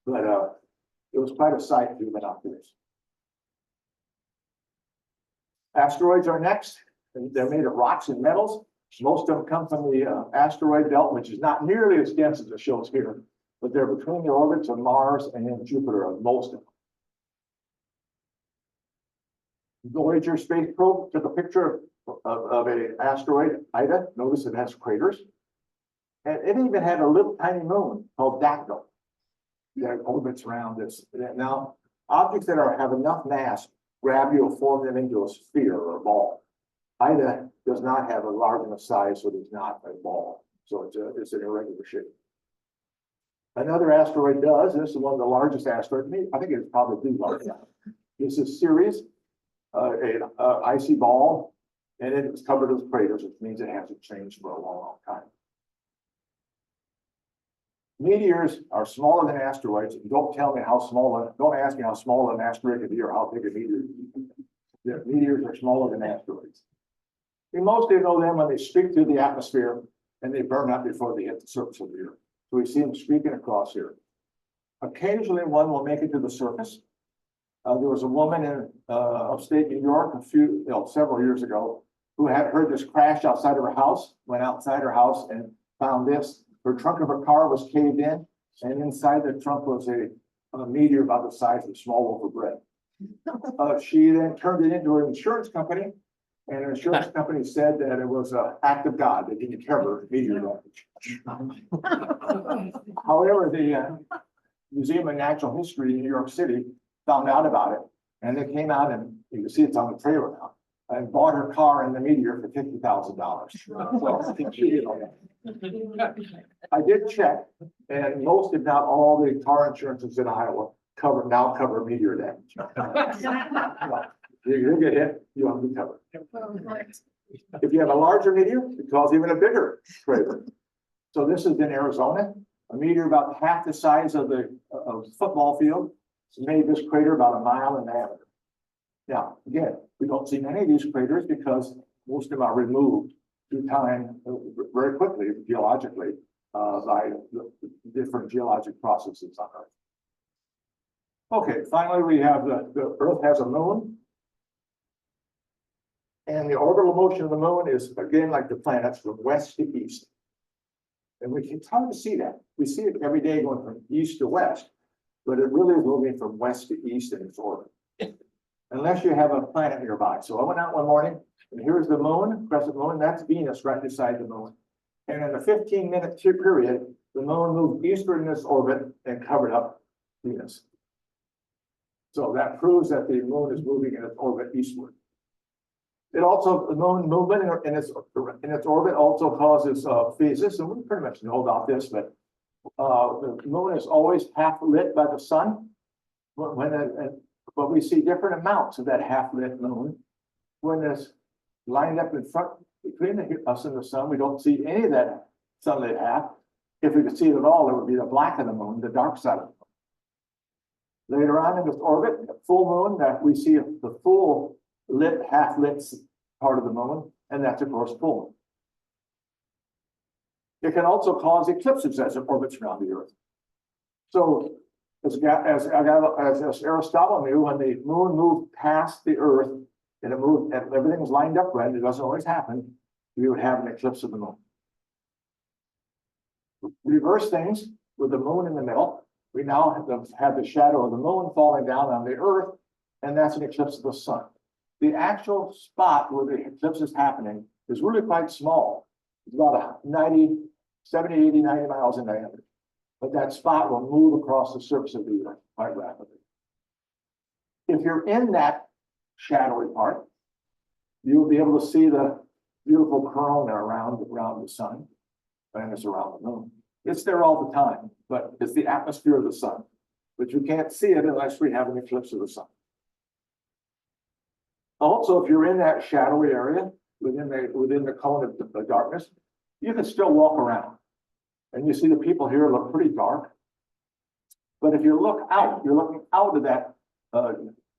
But it was quite a sight through binoculars. Asteroids are next. And they're made of rocks and metals. Most of them come from the asteroid belt, which is not nearly as dense as it shows here, but they're between the orbits of Mars and then Jupiter, most of them. The Voyager space probe took a picture of an asteroid, Ida. Notice it has craters. And it even had a little tiny moon called Dactyl that orbits around this. Now, objects that have enough mass, gravity will form them into a sphere or a ball. Ida does not have a large enough size, so it's not a ball. So it's an irregular shape. Another asteroid does. This is one of the largest asteroids. I think it's probably the largest. This is Ceres, an icy ball, and it is covered with craters, which means it hasn't changed for a long, long time. Meteors are smaller than asteroids. Don't tell me how small. Don't ask me how small an asteroid could be or how big a meteor is. The meteors are smaller than asteroids. We mostly know them when they streak through the atmosphere and they burn up before they hit the surface of the Earth. So we see them streaking across here. Occasionally, one will make it to the surface. There was a woman in upstate New York several years ago who had heard this crash outside of her house, went outside her house and found this. Her trunk of her car was caved in, and inside the trunk was a meteor about the size of a small loaf of bread. She then turned it into an insurance company, and an insurance company said that it was an act of God. They didn't cover meteor damage. However, the Museum of Natural History in New York City found out about it, and they came out, and you can see it's on the trailer now, and bought her car and the meteor for $50,000. So I think she did all that. I did check, and most, if not all, the car insurances in Iowa now cover meteor damage. You get hit, you won't be covered. If you have a larger meteor, it causes even a bigger crater. So this is in Arizona, a meteor about half the size of the football field made this crater about a mile in diameter. Now, again, we don't see many of these craters because most of them are removed through time very quickly, geologically, by the different geologic processes on Earth. Okay, finally, we have the Earth has a moon. And the orbital motion of the moon is, again, like the planets, from west to east. And it's hard to see that. We see it every day going from east to west, but it really is moving from west to east in its orbit. Unless you have a planet nearby. So I went out one morning, and here's the moon, crescent moon, that's Venus right beside the moon. And in a 15-minute period, the moon moved eastward in its orbit and covered up Venus. So that proves that the moon is moving in its orbit eastward. It also, the moon movement in its orbit also causes phases, and we pretty much know about this, but the moon is always half lit by the sun. But we see different amounts of that half lit moon. When it's lined up in front between us and the sun, we don't see any of that sunlit half. If we could see it at all, it would be the black of the moon, the dark side of the moon. Later on in its orbit, the full moon, that we see the full lit, half lit part of the moon, and that's of course full moon. It can also cause eclipses as it orbits around the Earth. So as Aristotle knew, when the moon moved past the Earth and it moved and everything was lined up right, it doesn't always happen, we would have an eclipse of the moon. Reverse things with the moon in the middle. We now have the shadow of the moon falling down on the Earth, and that's an eclipse of the sun. The actual spot where the eclipse is happening is really quite small. It's about 70, 80, 90 miles in diameter. But that spot will move across the surface of the Earth quite rapidly. If you're in that shadowy part, you'll be able to see the beautiful corona around the sun, and it's around the moon. It's there all the time, but it's the atmosphere of the sun. But you can't see it unless we have an eclipse of the sun. Also, if you're in that shadowy area within the cone of the darkness, you can still walk around. And you see the people here look pretty dark. But if you look out, you're looking out of that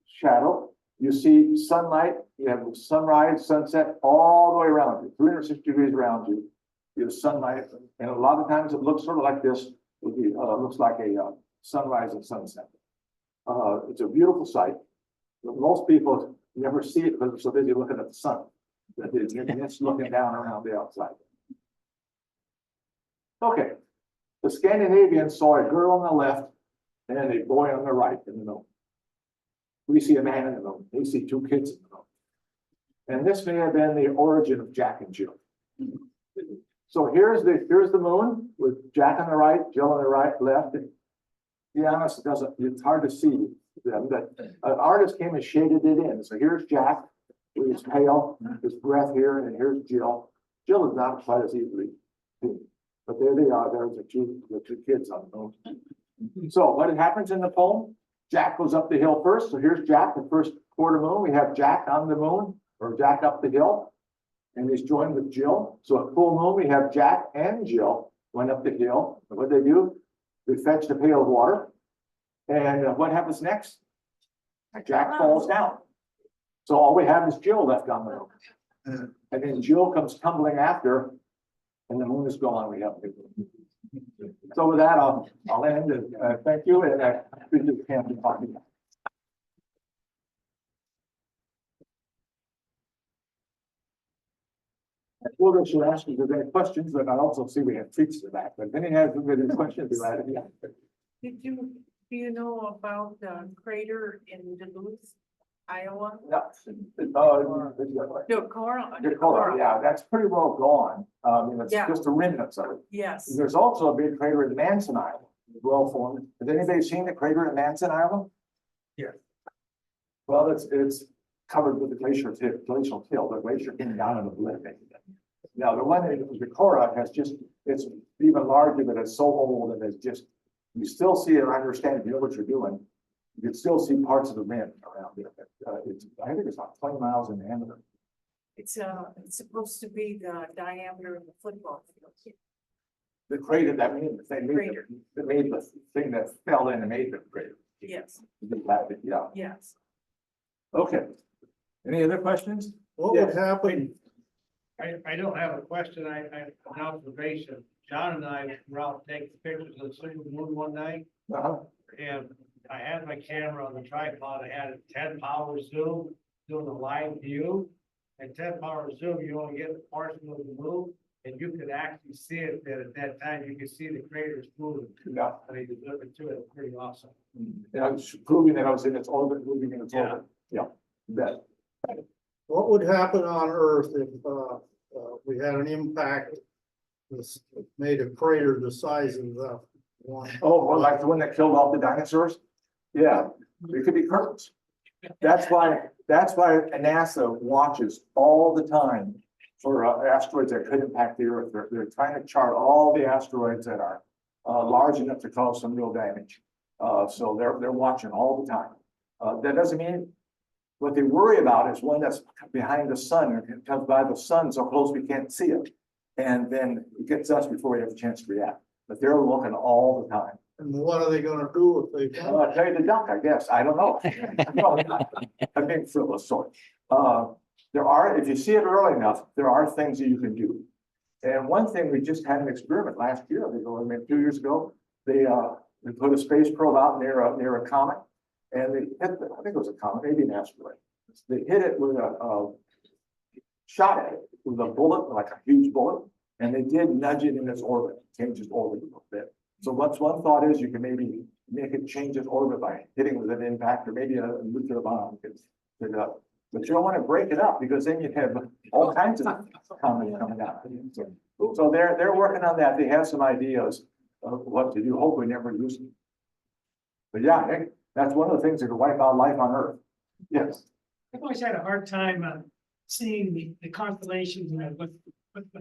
shadow, You see sunlight, you have sunrise, sunset, all the way around you, 360 degrees around you. You have sunlight, and a lot of times it looks sort of like this, looks like a sunrise and sunset. It's a beautiful sight. But most people never see it because they're so busy looking at the sun. That they're just looking down around the outside. Okay, the Scandinavians saw a girl on the left and a boy on the right in the middle. We see a man in the middle. They see two kids in the middle. And this may have been the origin of Jack and Jill. So here's the moon with Jack on the right, Jill on the right, left. And to be honest, it's hard to see them, but an artist came and shaded it in. So here's Jack with his pale, his breath here, and here's Jill. Jill is not quite as easily seen, but there they are. There's the two kids on the moon. So what happens in the poem? Jack goes up the hill first. So here's Jack, the first quarter moon. We have Jack on the moon, or Jack up the hill, and he's joined with Jill. So at full moon, we have Jack and Jill went up the hill. And what they do? They fetch the pail of water. And what happens next? Jack falls down. So all we have is Jill left on the moon. And then Jill comes tumbling after, and the moon is gone. We have so with that, I'll end and thank you. And I appreciate the chance to talk to you. We'll go to ask if there's any questions, but I also see we have treats to that. But if any has any questions, be glad to answer. Do you know about the crater in Duluth, Iowa? No, Decorah. yeah, that's pretty well gone. I mean, it's Yeah. just the remnants of it. Yes, There's also a big crater in Manson Island, well formed. Has anybody seen the crater in Manson Island? Yeah. Well, it's covered with the glacial till. The glacier came down in the blip. Now, the one in Decorah has just, it's even larger, but it's so old and it's just, you still see it, I understand, if you know what you're doing. You can still see parts of the rim around it. I think it's about 20 miles in diameter. it's supposed to be the diameter of the football field. The crater that made the thing, Crater. that made the thing that fell in and made the crater. Yes, Yeah, yes. okay. Any other questions? What Yes. would happen? I don't have a question, I have an observation. John and I were out taking pictures of the super moon one night, Uh-huh. and I had my camera on the tripod, I had a 10-power zoom, doing a live view. And 10-power zoom, you only get a portion of the moon, and you could actually see it, that at that time, you could see the craters moving. Yeah. And they delivered to it, pretty awesome. Yeah, it's proving that I was in its orbit, moving in its Yeah. orbit. Yeah, you bet. What would happen on Earth if we had an impact that made a crater the size of the one? Oh, well, like the one that killed all the dinosaurs? Yeah, it could be curtains. That's why NASA watches all the time for asteroids that could impact the Earth. They're trying to chart all the asteroids that are large enough to cause some real damage. So they're watching all the time. That doesn't mean, what they worry about is one that's behind the sun, and it comes by the sun so close we can't see it. And then it gets us before we have a chance to react. But they're looking all the time. And what are they gonna do if they find? I'll tell you the duck, I guess. I don't know. No, I'm being frivolous, sorry. There are, if you see it early enough, there are things that you can do. And one thing, we just had an experiment last year, maybe 2 years ago. They put a space probe out near a comet, and they hit, I think it was a comet, maybe an asteroid. They hit it with shot at it with a bullet, like a huge bullet, and they did nudge it in its orbit, change its orbit a little bit. So what's one thought is you can maybe make it change its orbit by hitting with an impact or maybe a nuclear bomb. But you don't want to break it up because then you have all kinds of comets coming out. So they're working on that. They have some ideas of what to do. Hope we never use them. But yeah, heck, that's one of the things that could wipe out life on Earth. Yes. I've always had a hard time seeing the constellations and what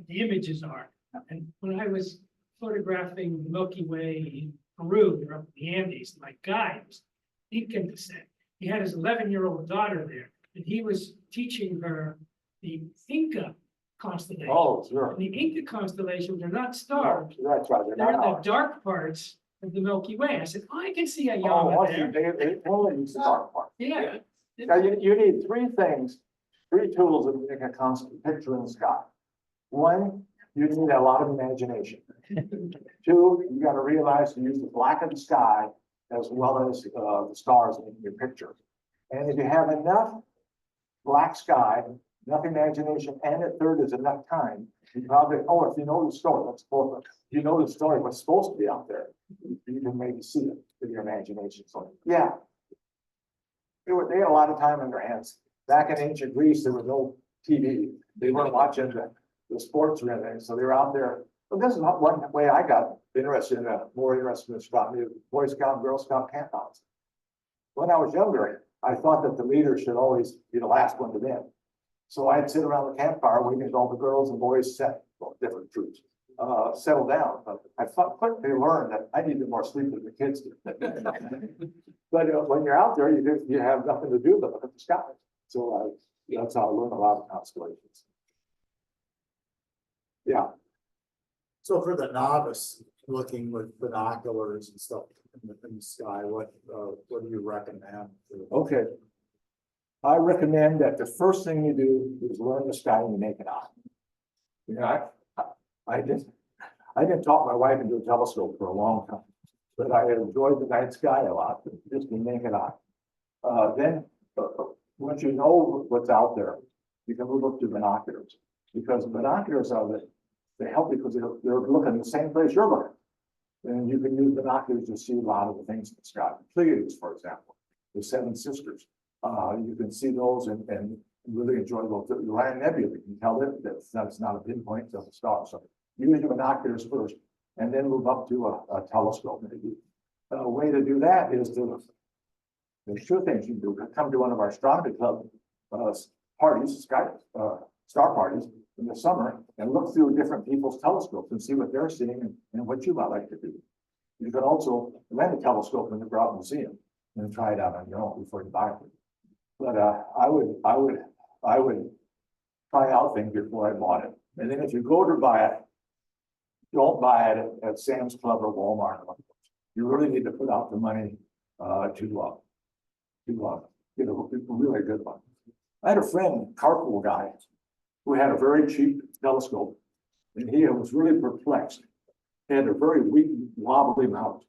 the images are. And when I was photographing the Milky Way in Peru, or up in the Andes, my guide was Incan descent. He had his 11-year-old daughter there, and he was teaching her the Inca constellation. Oh, sure. And the Inca constellations are not stars. That's right. They're They're not the ours. dark parts of the Milky Way. I said, oh, I can see a Oh, Yama I see. there. They only use the dark part. Yeah. Now, you need three things, three tools to make a constant picture in the sky. One, you need a lot of imagination. Two, you gotta realize to use the black of the sky as well as the stars in your picture. And if you have enough black sky, enough imagination, and a third is enough time, you probably, if you know the story, that's both. You know the story, what's supposed to be out there, you can maybe see it with your imagination. So, yeah. They had a lot of time on their hands. Back in ancient Greece, there was no TV. They weren't watching the sports or anything, so they were out there. But this is one way I got interested more interested in astronomy, Boy Scout, Girl Scout campouts. When I was younger, I thought that the leader should always be the last one to bed. So I'd sit around the campfire waiting as all the girls and boys different troops, settle down. But I quickly learned that I needed more sleep than the kids did. But when you're out there, you have nothing to do but look at the sky. So that's how I learned a lot of constellations. Yeah. So for the novice, looking with binoculars and stuff in the sky, what do you recommend? Okay. I recommend that the first thing you do is learn the sky in the naked eye. You know, I didn't talk my wife into a telescope for a long time, but I enjoyed the night sky a lot, just the naked eye. Then, once you know what's out there, you can move up to binoculars, because binoculars they help because they're looking the same place you're looking. And you can use binoculars to see a lot of the things in the sky. Pleiades, for example, the Seven Sisters. You can see those and really enjoy those. The Orion Nebula, you can tell that that's not a pinpoint, it's a star. So use your binoculars first, and then move up to a telescope. Maybe a way to do that is there's two things you can do. Come to one of our astronomy club parties, star parties in the summer, and look through different people's telescopes and see what they're seeing and what you might like to do. You can also rent a telescope and go out and see them and try it out on your own before you buy it. But I would try out things before I bought it. And then if you go to buy it, don't buy it at Sam's Club or Walmart. You really need to put out the money to get a really good one. I had a friend, carpool guy, who had a very cheap telescope, and he was really perplexed. He had a very weak, wobbly mount.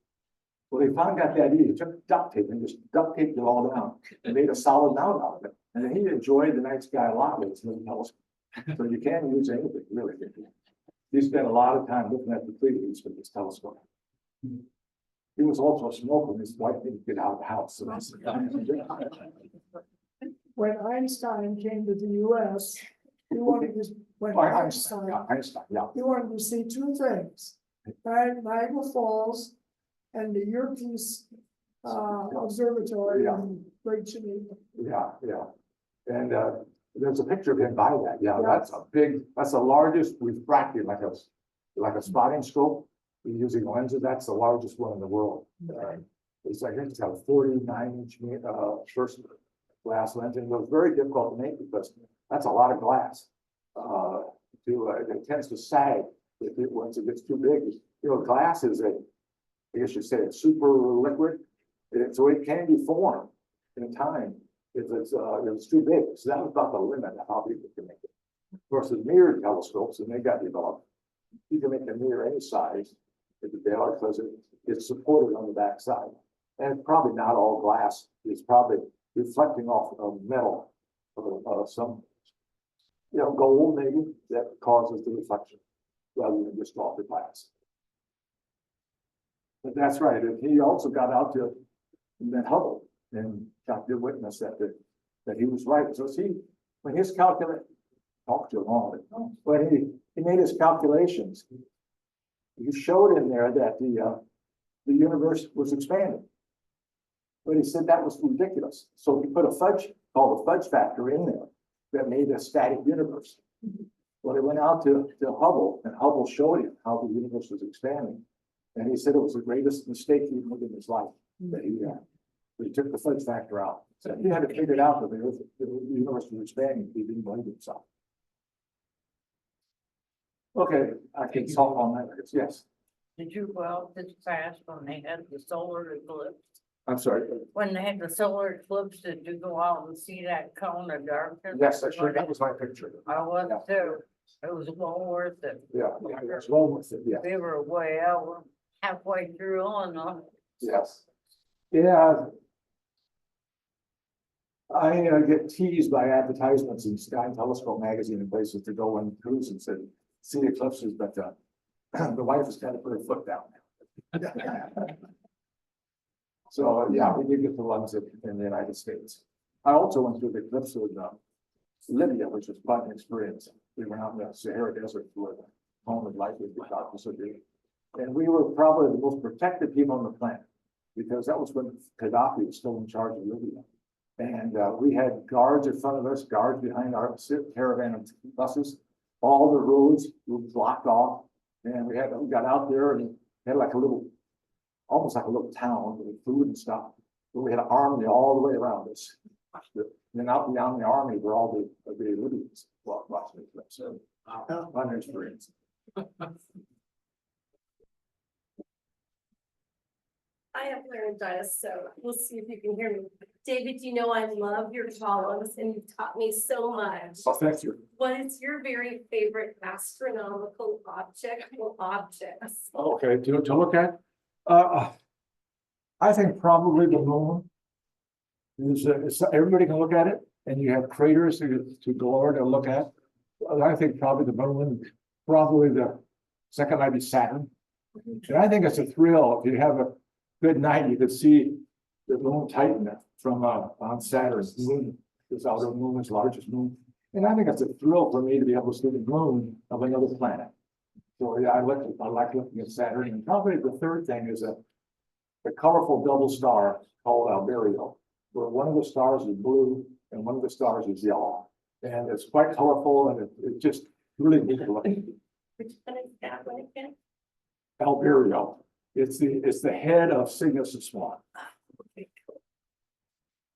Well, they found out the idea. He took duct tape and just duct taped it all down and made a solid mount out of it. And then he enjoyed the night sky a lot with his little telescope. So you can use anything, really. He spent a lot of time looking at the Pleiades with his telescope. He was also a smoker. His wife didn't get out of the house. So that's when Einstein came to the US, he wanted to, Einstein, yeah. he wanted to see two things. Niagara Falls and the Yerkes Observatory in Lake Geneva. Yeah. And there's a picture of him by that. Yeah, Yeah. that's the largest refracted, like a spotting scope. Using lenses, that's the largest one in the world. It's like, it's got a 49-inch first glass lens, and it was very difficult to make because that's a lot of glass. It tends to sag once it gets too big. You know, glass is I guess you say it's super liquid, so it can be formed in time if it's too big. So that was about the limit of how big it can make it. Of course, the mirror telescopes, and they got developed. You can make a mirror any size if they are, because it's supported on the back side. And it's probably not all glass. It's probably reflecting off of metal, some, gold maybe, that causes the reflection rather than just off the glass. But that's right. And he also got out to Hubble and got to witness that he was right. So see, when his talked to him all of it, but he made his calculations. He showed in there that the universe was expanding. But he said that was ridiculous. So he put a fudge, called the fudge factor in there that made a static universe. Well, he went out to Hubble, and Hubble showed him how the universe was expanding. And he said it was the greatest mistake he made in his life that he took the fudge factor out. So he had to figure it out that the universe was expanding. He didn't believe himself. Okay, I can solve on that. Yes. Did you go out this past when they had the solar eclipse? I'm sorry. When they had the solar eclipse, did you go out and see that cone of darkness? Yes, actually, that was my picture. I was too. It was well worth it. Yeah, it's well worth it, yeah. We were way out, we're halfway through Illinois. Yes. Yeah. I get teased by advertisements in Sky and Telescope magazine and places to go and cruise and see eclipses, but the wife has got to put her foot down. So, yeah, we did get the ones in the United States. I also went through the eclipse with Libya, which was quite an experience. We went out in the Sahara Desert for the home of life we thought this would be. And we were probably the most protected people on the planet, because that was when Gaddafi was still in charge of Libya. And we had guards in front of us, guards behind our caravan of buses. All the roads were blocked off. And we got out there and had like a little, almost like a little town with food and stuff. But we had an army all the way around us. And then out beyond the army were all the Libyans watching it. So, fun experience. I have laryngitis, so we'll see if you can hear me. David, you know I love your columns and you've taught me so much. Well, thank you. What is your very favorite astronomical object or objects? Okay, to look at, I think probably the moon. Everybody can look at it, and you have craters to go over to look at. I think probably the moon, probably the second might be Saturn. And I think it's a thrill if you have a good night, you could see the moon tighten from on Saturn. The moon is outer moon, its largest moon. And I think it's a thrill for me to be able to see the moon of another planet. So yeah, I like looking at Saturn. And probably the third thing is a colorful double star called Alberio, where one of the stars is blue and one of the stars is yellow. And it's quite colorful, and it just really neat to look at. Which one is that one again? Alberio. It's the head of Cygnus and Swan.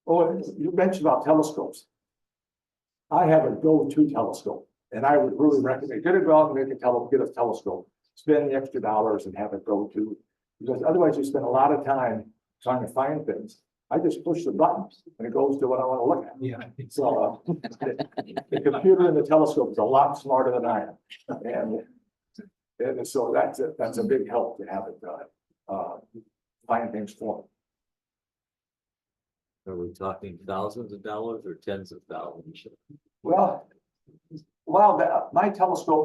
Oh, and you mentioned about telescopes. I have a go-to telescope, and I would really recommend get a telescope, spend the extra dollars and have it go-to, because otherwise you spend a lot of time trying to find things. I just push the button and it goes to what I want to look at. Yeah. So the computer and the telescope is a lot smarter than I am, and so that's a big help to have it find things for me. Are we talking thousands of dollars or tens of thousands? Well, my telescope